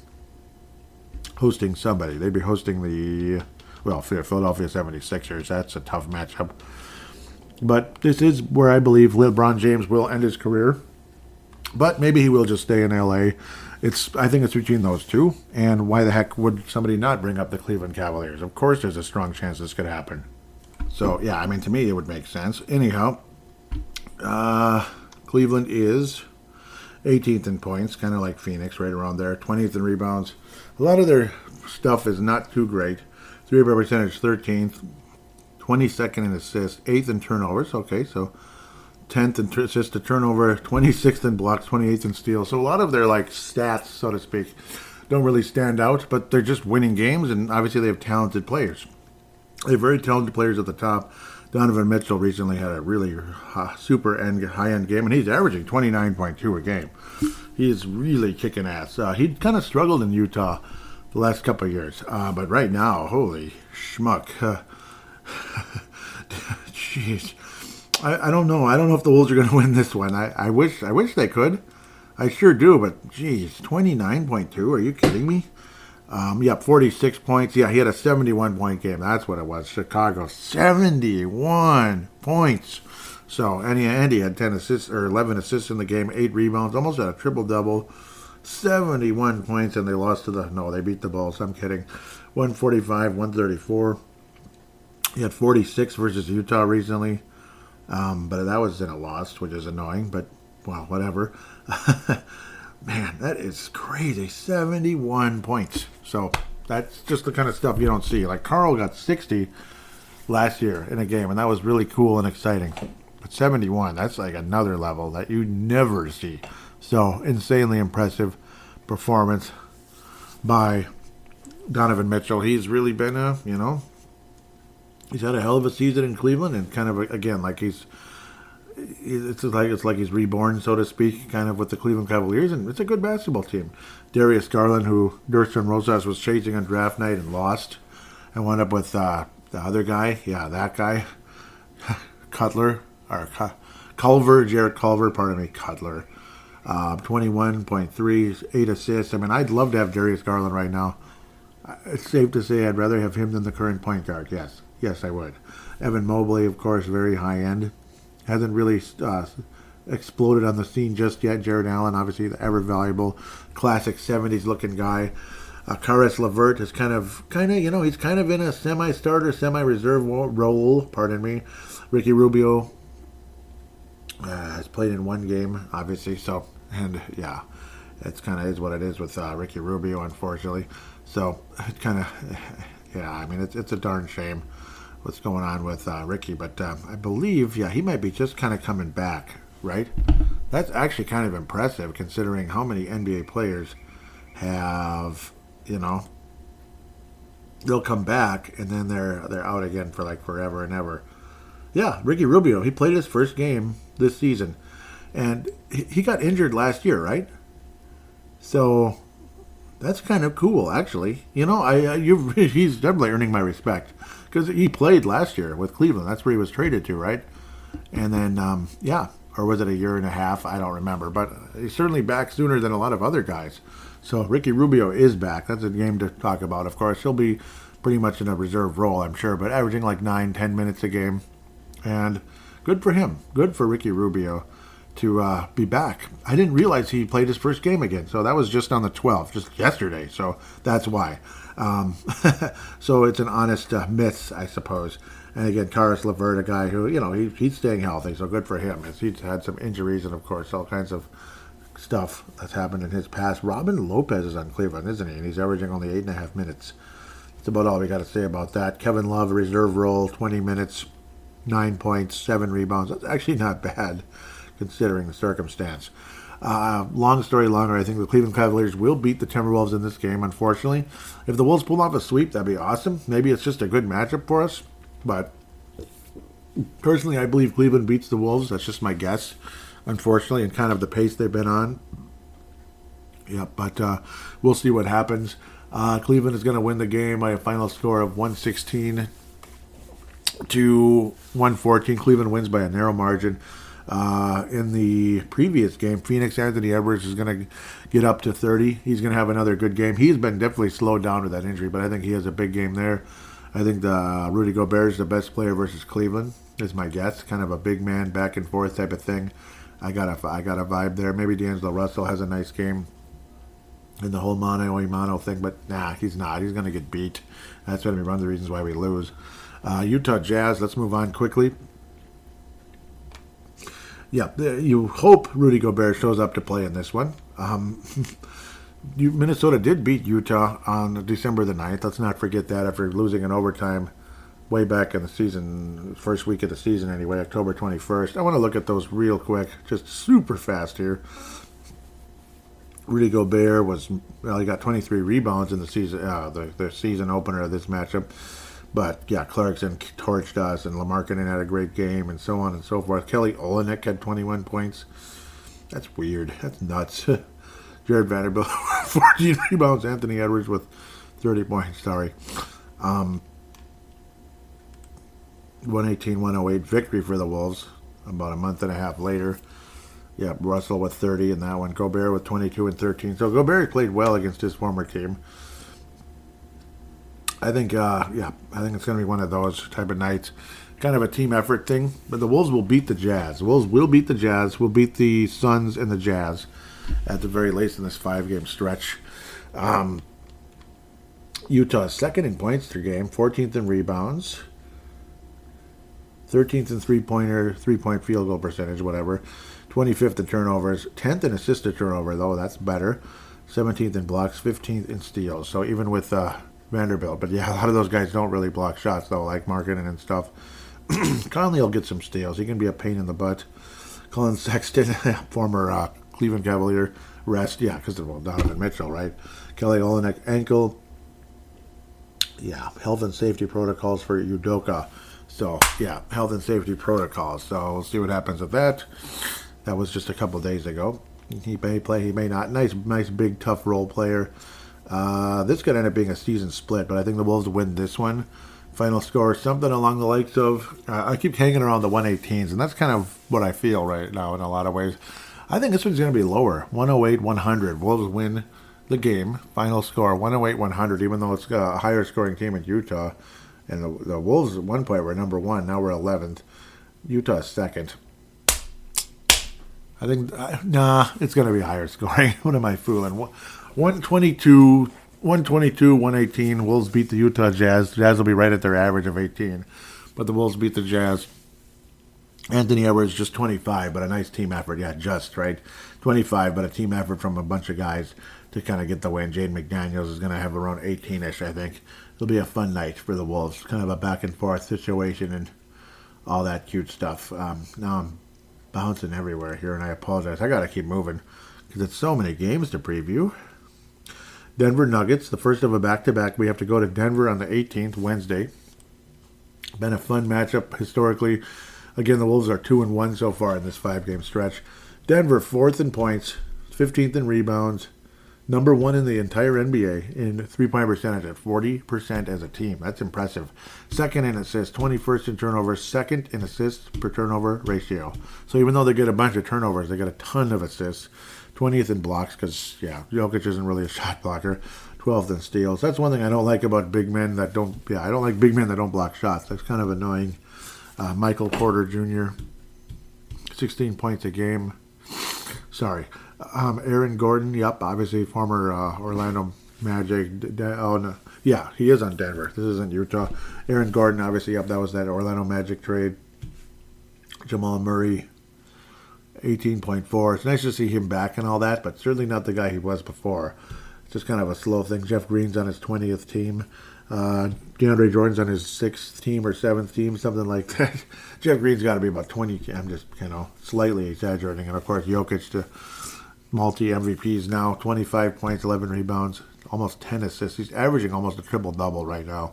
Speaker 1: hosting somebody. They'd be hosting the Philadelphia 76ers. That's a tough matchup. But this is where I believe LeBron James will end his career. But maybe he will just stay in L.A. I think it's between those two. And why the heck would somebody not bring up the Cleveland Cavaliers? Of course there's a strong chance this could happen. So, yeah, I mean, to me it would make sense. Anyhow, Cleveland is 18th in points, kind of like Phoenix, right around there. 20th in rebounds. A lot of their stuff is not too great. 3-point percentage, 13th. 22nd in assists, 8th in turnovers. Okay, so 10th in assist to turnover, 26th in blocks, 28th in steals. So a lot of their like stats, so to speak, don't really stand out, but they're just winning games, and obviously they have talented players. They have very talented players at the top. Donovan Mitchell recently had a really super high-end game, and he's averaging 29.2 a game. He's really kicking ass. He kind of struggled in Utah the last couple of years, but right now, holy schmuck. Jeez. I don't know. I don't know if the Wolves are going to win this one. I wish they could. I sure do, but geez, 29.2. Are you kidding me? 46 points. Yeah, he had a 71-point game. That's what it was. Chicago, 71 points. So, and he had 10 assists or 11 assists in the game, 8 rebounds, almost had a triple-double, 71 points, and they lost to they beat the Bulls. I'm kidding. 145, 134. He had 46 versus Utah recently, but that was in a loss, which is annoying, but, well, whatever. Man, that is crazy. 71 points. So that's just the kind of stuff you don't see. Like Carl got 60 last year in a game, and that was really cool and exciting. But 71, that's like another level that you never see. So insanely impressive performance by Donovan Mitchell. He's really been he's had a hell of a season in Cleveland, and kind of, again, like it's like he's reborn, so to speak, kind of with the Cleveland Cavaliers, and it's a good basketball team. Darius Garland, who Durson Rosas was chasing on draft night and lost, and wound up with the other guy, that guy, Jarrett Culver, Cutler. 21.3, 8 assists. I mean, I'd love to have Darius Garland right now. It's safe to say I'd rather have him than the current point guard. Yes, I would. Evan Mobley, of course, very high end. Hasn't really exploded on the scene just yet. Jared Allen, obviously, the ever valuable classic 70s looking guy. Karis LeVert is kind of, he's kind of in a semi-starter, semi-reserve role. Pardon me. Ricky Rubio has played in one game, obviously. So, and yeah, it's kind of is what it is with Ricky Rubio, unfortunately. So it kind of, I mean, it's a darn shame what's going on with Ricky, but I believe, he might be just kind of coming back, right? That's actually kind of impressive considering how many NBA players have, they'll come back and then they're out again for like forever and ever. Yeah, Ricky Rubio, he played his first game this season, and he got injured last year, right? So that's kind of cool, actually. He's definitely earning my respect because he played last year with Cleveland. That's where he was traded to, right? And then, or was it a year and a half? I don't remember, but he's certainly back sooner than a lot of other guys. So Ricky Rubio is back. That's a game to talk about. Of course, he'll be pretty much in a reserve role, I'm sure, but averaging like 9-10 minutes a game. And good for him. Good for Ricky Rubio to be back. I didn't realize he played his first game again. So that was just on the 12th, just yesterday. So that's why. So it's an honest miss, I suppose. And again, Karis LeVert, a guy who, he's staying healthy. So good for him. He's had some injuries and, of course, all kinds of stuff that's happened in his past. Robin Lopez is on Cleveland, isn't he? And he's averaging only 8.5 minutes. That's about all we got to say about that. Kevin Love, reserve role, 20 minutes, 9 points, 7 rebounds. That's actually not bad considering the circumstance. Long story longer, I think the Cleveland Cavaliers will beat the Timberwolves in this game, unfortunately. If the Wolves pull off a sweep, that'd be awesome. Maybe it's just a good matchup for us. But personally, I believe Cleveland beats the Wolves. That's just my guess, unfortunately, and kind of the pace they've been on. Yeah, but we'll see what happens. Cleveland is going to win the game by a final score of 116 to 114. Cleveland wins by a narrow margin. In the previous game, Phoenix Anthony Edwards is going to get up to 30. He's going to have another good game. He's been definitely slowed down with that injury, but I think he has a big game there. I think the Rudy Gobert is the best player versus Cleveland, is my guess. Kind of a big man, back and forth type of thing. I got a vibe there. Maybe D'Angelo Russell has a nice game in the whole mano thing, but nah, he's not. He's going to get beat. That's going to be one of the reasons why we lose. Utah Jazz, let's move on quickly. Yeah, you hope Rudy Gobert shows up to play in this one. Minnesota did beat Utah on December the 9th. Let's not forget that after losing in overtime way back in the season, first week of the season anyway, October 21st. I want to look at those real quick, just super fast here. Rudy Gobert he got 23 rebounds in the season, the season opener of this matchup. But, yeah, Clarkson torched us, and Lamarckinen had a great game, and so on and so forth. Kelly Olynyk had 21 points. That's weird. That's nuts. Jared Vanderbilt, 14 rebounds. Anthony Edwards with 30 points. Sorry. 118-108 victory for the Wolves about a month and a half later. Yeah, Russell with 30 in that one. Gobert with 22 and 13. So Gobert played well against his former team. I think it's going to be one of those type of nights. Kind of a team effort thing. But the Wolves will beat the Jazz. The Wolves will beat the Jazz. Will beat the Suns and the Jazz at the very least in this 5-game stretch. Utah is second in points per game, 14th in rebounds, 13th in three-point field goal percentage, whatever. 25th in turnovers, 10th in assist to turnover, though, that's better. 17th in blocks, 15th in steals. So even with Vanderbilt. But yeah, a lot of those guys don't really block shots, though, like Markkanen and stuff. Conley will get some steals. He can be a pain in the butt. Colin Sexton, former Cleveland Cavalier, rest. Yeah, because of Donovan Mitchell, right? Kelly Olynyk, ankle. Yeah, health and safety protocols for Udoka. So, yeah, health and safety protocols. So, we'll see what happens with that. That was just a couple days ago. He may play, he may not. Nice, big, tough role player. This could end up being a season split, but I think the Wolves win this one. Final score, something along the likes of... I keep hanging around the 118s, and that's kind of what I feel right now in a lot of ways. I think this one's going to be lower. 108-100. Wolves win the game. Final score, 108-100, even though it's a higher scoring team in Utah. And the Wolves at one point were number 1. Now we're 11th. Utah is second. I think, it's going to be higher scoring. What am I fooling? 122, 118. Wolves beat the Utah Jazz. Jazz will be right at their average of 18. But the Wolves beat the Jazz. Anthony Edwards just 25, but a nice team effort. Yeah, just, right? 25, but a team effort from a bunch of guys to kind of get the win. Jaden McDaniels is going to have around 18-ish, I think. It'll be a fun night for the Wolves. Kind of a back-and-forth situation and all that cute stuff. Now I'm bouncing everywhere here, and I apologize. I got to keep moving because it's so many games to preview. Denver Nuggets, the first of a back-to-back. We have to go to Denver on the 18th, Wednesday. Been a fun matchup historically. Again, the Wolves are 2-1 so far in this 5-game stretch. Denver, 4th in points, 15th in rebounds, number 1 in the entire NBA in three-point percentage at 40% as a team. That's impressive. 2nd in assists, 21st in turnovers, 2nd in assists per turnover ratio. So even though they get a bunch of turnovers, they get a ton of assists. 20th in blocks because, Jokic isn't really a shot blocker. 12th in steals. That's one thing I don't like about big men that don't, I don't like big men that don't block shots. That's kind of annoying. Michael Porter Jr., 16 points a game. Sorry. Aaron Gordon, obviously former Orlando Magic. Yeah, he is on Denver. This isn't Utah. Aaron Gordon, obviously, that was that Orlando Magic trade. Jamal Murray, 18.4. It's nice to see him back and all that, but certainly not the guy he was before. It's just kind of a slow thing. Jeff Green's on his 20th team. DeAndre Jordan's on his 6th team or 7th team, something like that. Jeff Green's got to be about 20. I'm just, slightly exaggerating. And, of course, Jokic, the multi-MVPs now, 25 points, 11 rebounds, almost 10 assists. He's averaging almost a triple-double right now.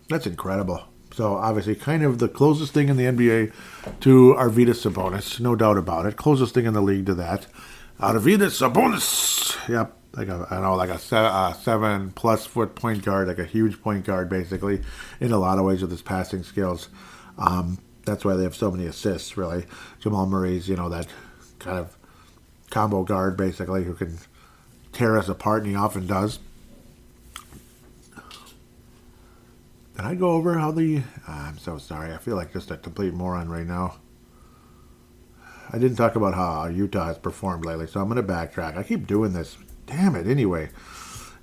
Speaker 1: That's incredible. So, obviously, kind of the closest thing in the NBA to Arvydas Sabonis, no doubt about it. Closest thing in the league to that. Arvydas Sabonis. Yep. Like a 7+ foot point guard, like a huge point guard, basically, in a lot of ways with his passing skills. That's why they have so many assists, really. Jamal Murray's, that kind of combo guard, basically, who can tear us apart, and he often does. Did I go over how I'm so sorry. I feel like just a complete moron right now. I didn't talk about how Utah has performed lately, so I'm going to backtrack. I keep doing this. Damn it. Anyway,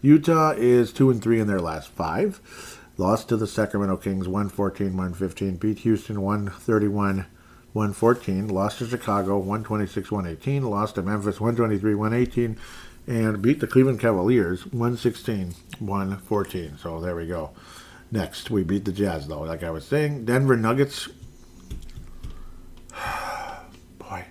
Speaker 1: Utah is 2-3 in their last 5. Lost to the Sacramento Kings 114-115. Beat Houston 131-115. 114. Lost to Chicago, 126-118. Lost to Memphis, 123-118. And beat the Cleveland Cavaliers, 116-114. So there we go. Next, we beat the Jazz, though, like I was saying. Denver Nuggets. Boy,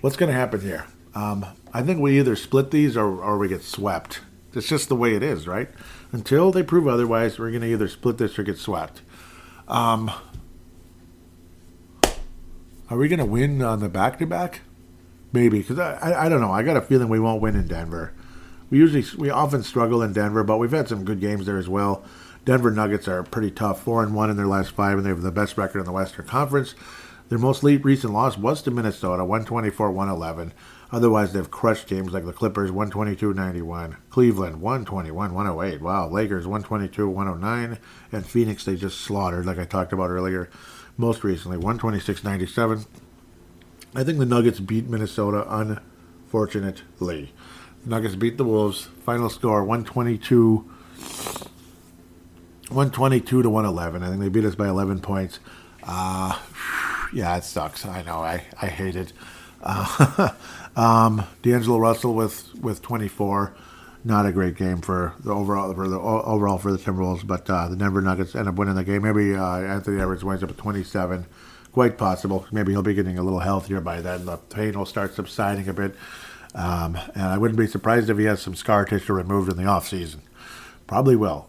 Speaker 1: what's going to happen here? I think we either split these or we get swept. It's just the way it is, right? Until they prove otherwise, we're going to either split this or get swept. Are we going to win on the back-to-back? Maybe, because I don't know. I got a feeling we won't win in Denver. We often struggle in Denver, but we've had some good games there as well. Denver Nuggets are pretty tough, 4-1 in their last 5, and they have the best record in the Western Conference. Their most recent loss was to Minnesota, 124-111. Otherwise, they've crushed teams like the Clippers, 122-91. Cleveland, 121-108. Wow, Lakers, 122-109. And Phoenix, they just slaughtered, like I talked about earlier, most recently, 126-97. I think the Nuggets beat Minnesota, unfortunately. The Nuggets beat the Wolves. Final score, 122-111. I think they beat us by 11 points. Yeah, it sucks. I know. I hate it. D'Angelo Russell with 24. Not a great game for the overall for the Timberwolves, but the Denver Nuggets end up winning the game. Maybe Anthony Edwards winds up at 27. Quite possible. Maybe he'll be getting a little healthier by then. The pain will start subsiding a bit. And I wouldn't be surprised if he has some scar tissue removed in the offseason. Probably will,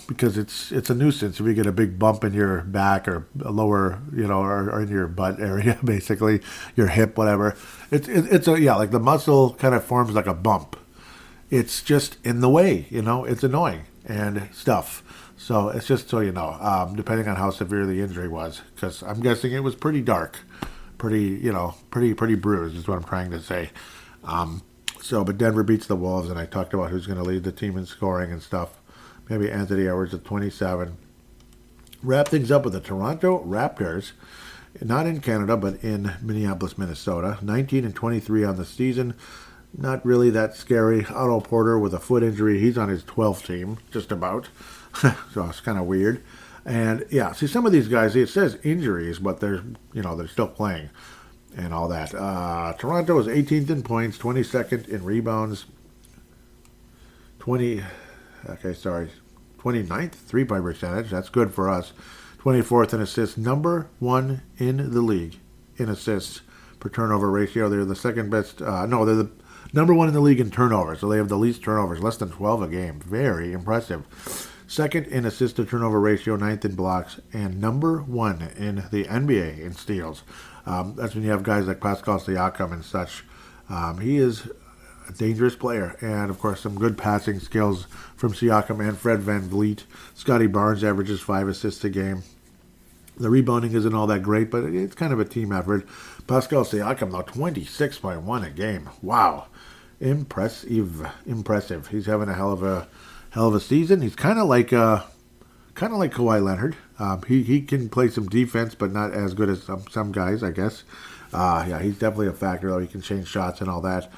Speaker 1: because it's a nuisance if you get a big bump in your back or a lower, or in your butt area, basically, your hip, whatever. It's like the muscle kind of forms like a bump. It's just in the way, it's annoying and stuff. So it's just so you know, depending on how severe the injury was, because I'm guessing it was pretty dark, pretty bruised is what I'm trying to say. But Denver beats the Wolves, and I talked about who's going to lead the team in scoring and stuff. Maybe Anthony Edwards at 27. Wrap things up with the Toronto Raptors, not in Canada, but in Minneapolis, Minnesota. 19-23 on the season. Not really that scary. Otto Porter with a foot injury. He's on his 12th team, just about. So it's kind of weird. And, yeah, see, some of these guys, it says injuries, but they're still playing and all that. Toronto is 18th in points, 22nd in rebounds, 29th three-point percentage. That's good for us. 24th in assists, number 1 in the league in assists per turnover ratio. They're the second best. They're the number 1 in the league in turnovers, so they have the least turnovers, less than 12 a game. Very impressive. Second in assist to turnover ratio, 9th in blocks, and number 1 in the NBA in steals. That's when you have guys like Pascal Siakam and such. He is a dangerous player, and of course some good passing skills from Siakam and Fred VanVleet. Scotty Barnes averages 5 assists a game. The rebounding isn't all that great, but it's kind of a team effort. Pascal Siakam, though, 26.1 a game. Wow. Impressive. He's having a hell of a season. He's kind of like Kawhi Leonard. He can play some defense, but not as good as some guys, I guess. He's definitely a factor, though. He can change shots and all that.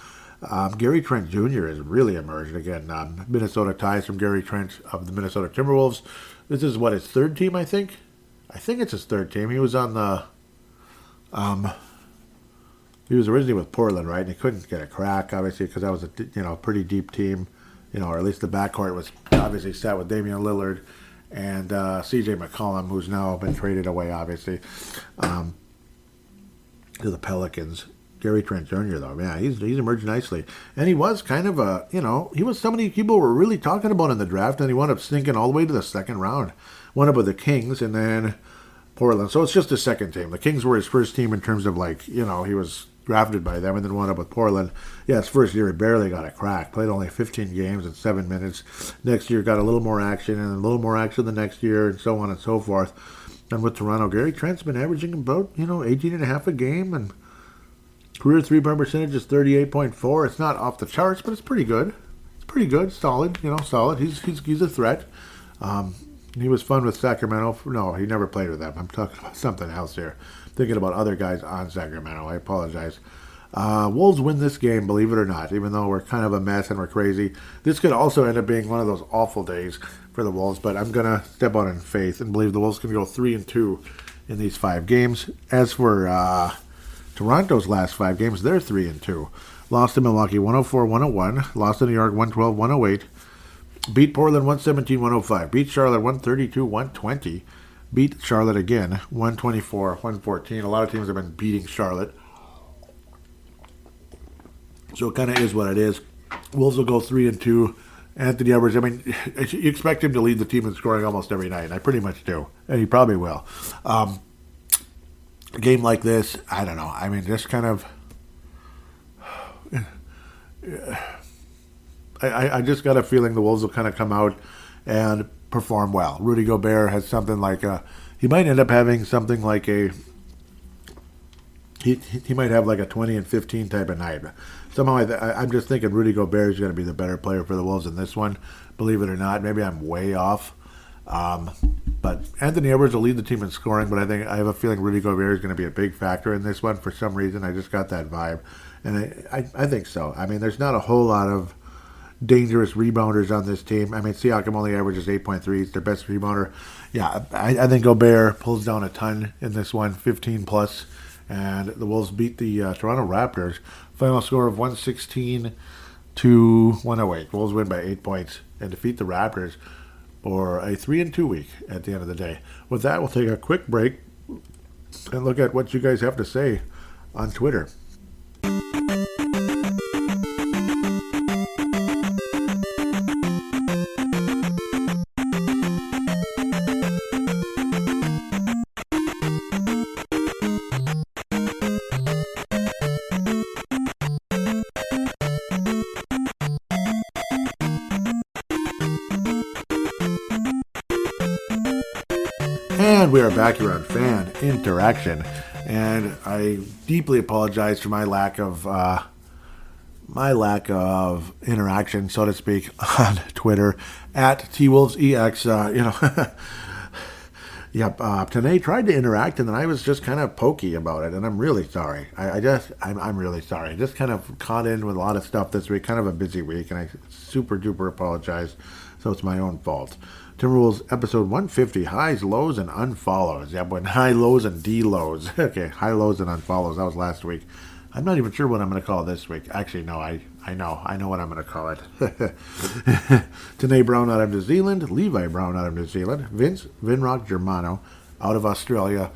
Speaker 1: Gary Trent Jr. has really emerged again. Minnesota ties from Gary Trent of the Minnesota Timberwolves. This is his third team, I think. I think it's his third team. He was on the. He was originally with Portland, right? And he couldn't get a crack, obviously, because that was a pretty deep team. Or at least the backcourt was obviously set with Damian Lillard and C.J. McCollum, who's now been traded away, obviously, to the Pelicans. Gary Trent Jr., though, yeah, he's emerged nicely. And he was kind of he was somebody people were really talking about in the draft, and he wound up sneaking all the way to the second round. Wound up with the Kings and then Portland. So it's just his second team. The Kings were his first team in terms of, he was drafted by them and then wound up with Portland. Yeah, his first year he barely got a crack. Played only 15 games in 7 minutes. Next year got a little more action and a little more action the next year and so on and so forth. And with Toronto, Gary Trent's been averaging about, 18.5 a game, and career three-point percentage is 38.4. It's not off the charts, but it's pretty good. It's pretty good, solid, solid. He's a threat. He was fun with Sacramento. No, he never played with them. I'm talking about something else here. Thinking about other guys on Sacramento. I apologize. Wolves win this game, believe it or not, even though we're kind of a mess and we're crazy. This could also end up being one of those awful days for the Wolves, but I'm going to step out in faith and believe the Wolves can go 3-2 in these 5 games. As for Toronto's last 5 games, they're 3-2. Lost to Milwaukee 104-101. Lost to New York 112-108. Beat Portland 117-105. Beat Charlotte 132-120. Beat Charlotte again 124-114. A lot of teams have been beating Charlotte. So it kind of is what it is. Wolves will go 3-2. Anthony Edwards, I mean, you expect him to lead the team in scoring almost every night. I pretty much do. And he probably will. A game like this, I don't know. I mean, just kind of... I just got a feeling the Wolves will kind of come out and perform well. Rudy Gobert has something like he might end up having something like he might have like a 20 and 15 type of night. Somehow I'm just thinking Rudy Gobert is going to be the better player for the Wolves in this one. Believe it or not, maybe I'm way off. But Anthony Edwards will lead the team in scoring, but I have a feeling Rudy Gobert is going to be a big factor in this one for some reason. I just got that vibe, and I think so. I mean, there's not a whole lot of dangerous rebounders on this team. I mean, Siakam only averages 8.3. He's their best rebounder. Yeah, I think Gobert pulls down a ton in this one, 15 plus. And the Wolves beat the Toronto Raptors. Final score of 116-108. Wolves win by 8 points and defeat the Raptors for a 3-2 week at the end of the day. With that, we'll take a quick break and look at what you guys have to say on Twitter. And we are back here on Fan Interaction, and I deeply apologize for my lack of interaction, so to speak, on Twitter at TWolvesEX. Tanae tried to interact, and then I was just kind of pokey about it, and I'm really sorry. I'm really sorry. I just kind of caught in with a lot of stuff this week, kind of a busy week, and I super duper apologize. So it's my own fault. Timberwolves episode 150, highs, lows, and unfollows. Yeah, but high lows and D-lows. Okay, high lows and unfollows. That was last week. I'm not even sure what I'm going to call it this week. Actually, no, I know what I'm going to call it. Tanae Brown out of New Zealand. Levi Brown out of New Zealand. Vinrock Germano out of Australia.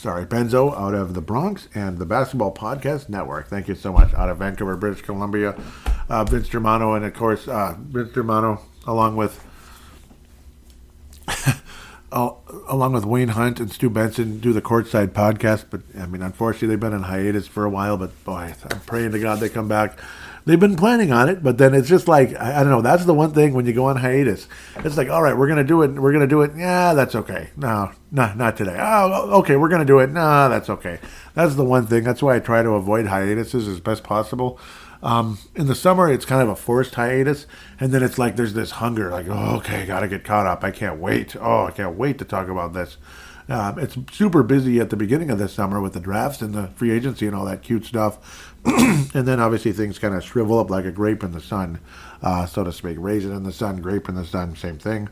Speaker 1: Benzo out of the Bronx and the Basketball Podcast Network. Thank you so much. Out of Vancouver, British Columbia. Vince Germano, and of course, Vince Germano, along with Wayne Hunt and Stu Benson, do the Courtside Podcast. But, I mean, unfortunately, they've been on hiatus for a while. But, boy, I'm praying to God they come back. They've been planning on it, but then it's just like, I don't know, that's the one thing when you go on hiatus. It's like, all right, we're going to do it. Yeah, that's okay. No, not today. Oh, okay, we're going to do it. No, that's okay. That's the one thing. That's why I try to avoid hiatuses as best possible. In the summer, it's kind of a forced hiatus, and then it's like there's this hunger, like, oh, okay, got to get caught up. I can't wait. Oh, I can't wait to talk about this. It's super busy at the beginning of this summer with the drafts and the free agency and all that cute stuff. And then obviously things kind of shrivel up like a grape in the sun, so to speak. Raisin in the sun, grape in the sun, same thing.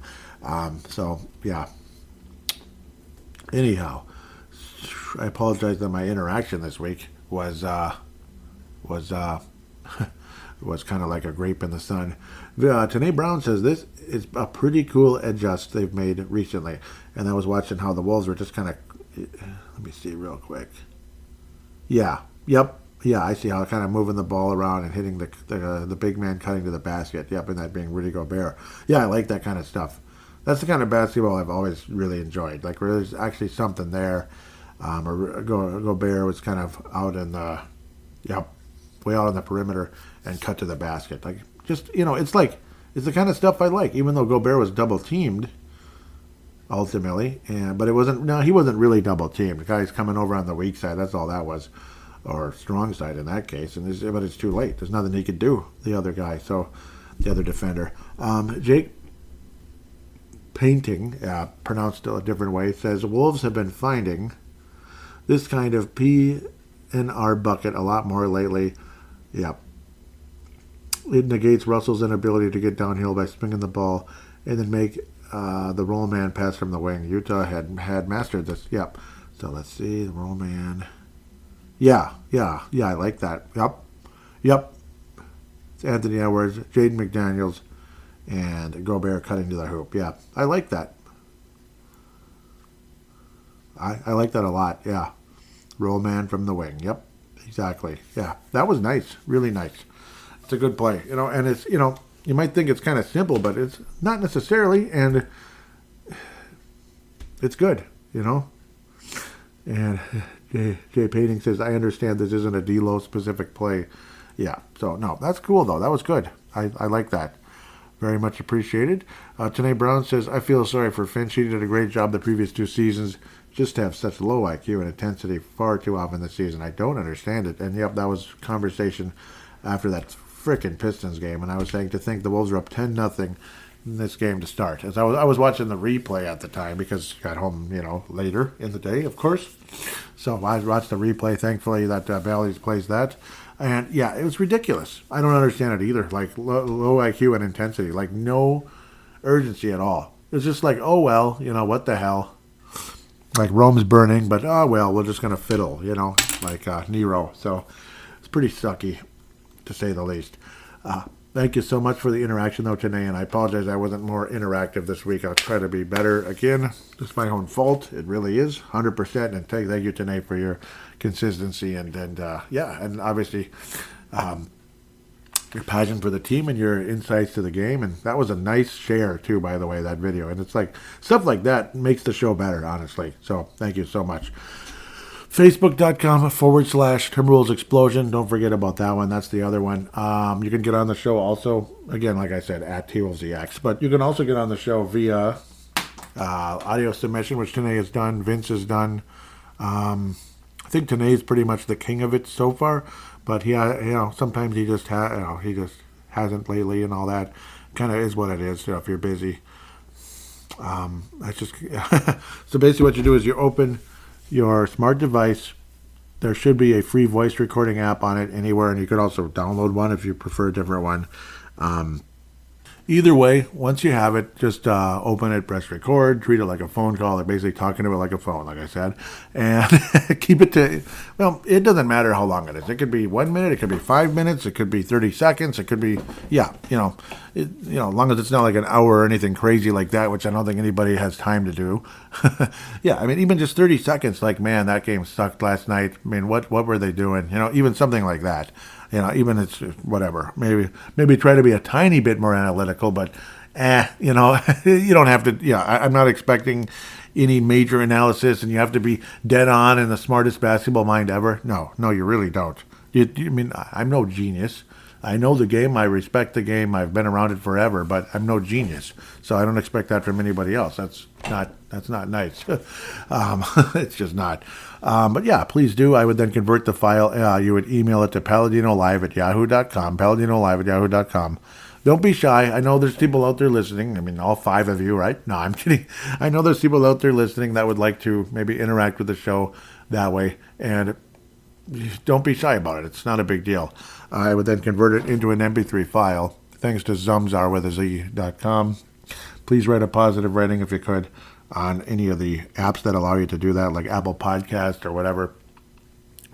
Speaker 1: So, yeah. Anyhow, I apologize that my interaction this week was kind of like a grape in the sun. Tanae Brown says this is a pretty cool adjust they've made recently. And I was watching how the Wolves were just kind of, let me see real quick. Yeah, I see how kind of moving the ball around and hitting the big man cutting to the basket. Yep, and that being Rudy Gobert. Yeah, I like that kind of stuff. That's the kind of basketball I've always really enjoyed. Like where there's actually something there. Gobert was kind of out in the, way out on the perimeter and cut to the basket. Like just, it's the kind of stuff I like. Even though Gobert was double teamed, ultimately, but he wasn't really double teamed. The guy's coming over on the weak side. That's all that was. Or strong side in that case, but it's too late. There's nothing he could do, the other guy, so the other defender. Jake Painting, pronounced a different way, says, Wolves have been finding this kind of PNR bucket a lot more lately. Yep. It negates Russell's inability to get downhill by swinging the ball and then make the roll man pass from the wing. Utah had mastered this. Yep. So let's see the roll man. Yeah. I like that. Yep. It's Anthony Edwards, Jaden McDaniels, and Gobert cutting to the hoop. Yeah, I like that. I like that a lot. Yeah. Roll man from the wing. Yep. Exactly. Yeah. That was nice. Really nice. It's a good play. And it's, you might think it's kind of simple, but it's not necessarily, and it's good, And Jay Painting says, I understand this isn't a D-Lo specific play. Yeah, so no, that's cool though. That was good. I like that. Very much appreciated. Tanae Brown says, I feel sorry for Finch. He did a great job the previous 2 seasons. Just to have such low IQ and intensity far too often this season. I don't understand it. And yep, that was conversation after that frickin' Pistons game. And I was saying to think the Wolves were up 10-0 in this game to start. As I was watching the replay at the time because I got home, later in the day, of course. So I watched the replay. Thankfully, that Bally's plays that. And yeah, it was ridiculous. I don't understand it either. Like low IQ and intensity. Like no urgency at all. It's just like, oh, well, what the hell. Like Rome's burning, but oh well, we're just gonna fiddle, like Nero. So it's pretty sucky, to say the least. Thank you so much for the interaction, though, today, and I apologize I wasn't more interactive this week. I'll try to be better again. It's my own fault. It really is, 100%. And thank you, Tanae, for your consistency and obviously your passion for the team and your insights to the game. And that was a nice share, too, by the way, that video. And it's like stuff like that makes the show better, honestly. So thank you so much. Facebook.com/Timberwolves Explosion. Don't forget about that one. That's the other one. You can get on the show also, again, like I said, at TWolvesEX. But you can also get on the show via audio submission, which Tanae has done. Vince has done. I think Tanae is pretty much the king of it so far. But he, sometimes he just he just hasn't lately and all that. Kind of is what it is. If you're busy, that's just so basically what you do is you open your smart device. There should be a free voice recording app on it anywhere, and you could also download one if you prefer a different one. Either way, once you have it, just open it, press record, treat it like a phone call. They're basically talking to it like a phone, like I said. And keep it to, it doesn't matter how long it is. It could be 1 minute, it could be 5 minutes, it could be 30 seconds, it could be, as long as it's not like an hour or anything crazy like that, which I don't think anybody has time to do. Even just 30 seconds, like, man, that game sucked last night. What were they doing? Even something like that. Even it's whatever. Maybe try to be a tiny bit more analytical, but you don't have to. I'm not expecting any major analysis, and you have to be dead on and the smartest basketball mind ever. No, you really don't. I'm no genius. I know the game. I respect the game. I've been around it forever, but I'm no genius. So I don't expect that from anybody else. That's not nice. It's just not. But yeah, please do. I would then convert the file. You would email it to paladinolive@yahoo.com, paladinolive@yahoo.com. Don't be shy. I know there's people out there listening. All 5 of you, right? No, I'm kidding. I know there's people out there listening that would like to maybe interact with the show that way. And don't be shy about it. It's not a big deal. I would then convert it into an MP3 file, thanks to zumzar.com. Please write a positive rating if you could on any of the apps that allow you to do that, like Apple Podcast or whatever,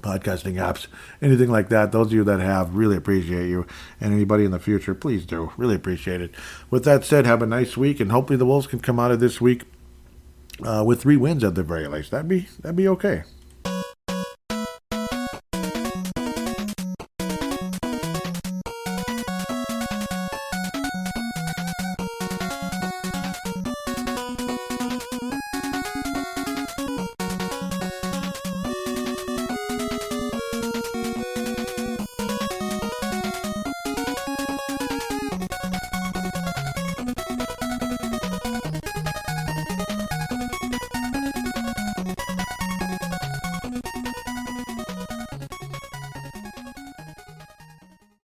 Speaker 1: podcasting apps, anything like that. Those of you that have, really appreciate you. And anybody in the future, please do. Really appreciate it. With that said, have a nice week, and hopefully the Wolves can come out of this week with 3 wins at the very least. That'd be okay.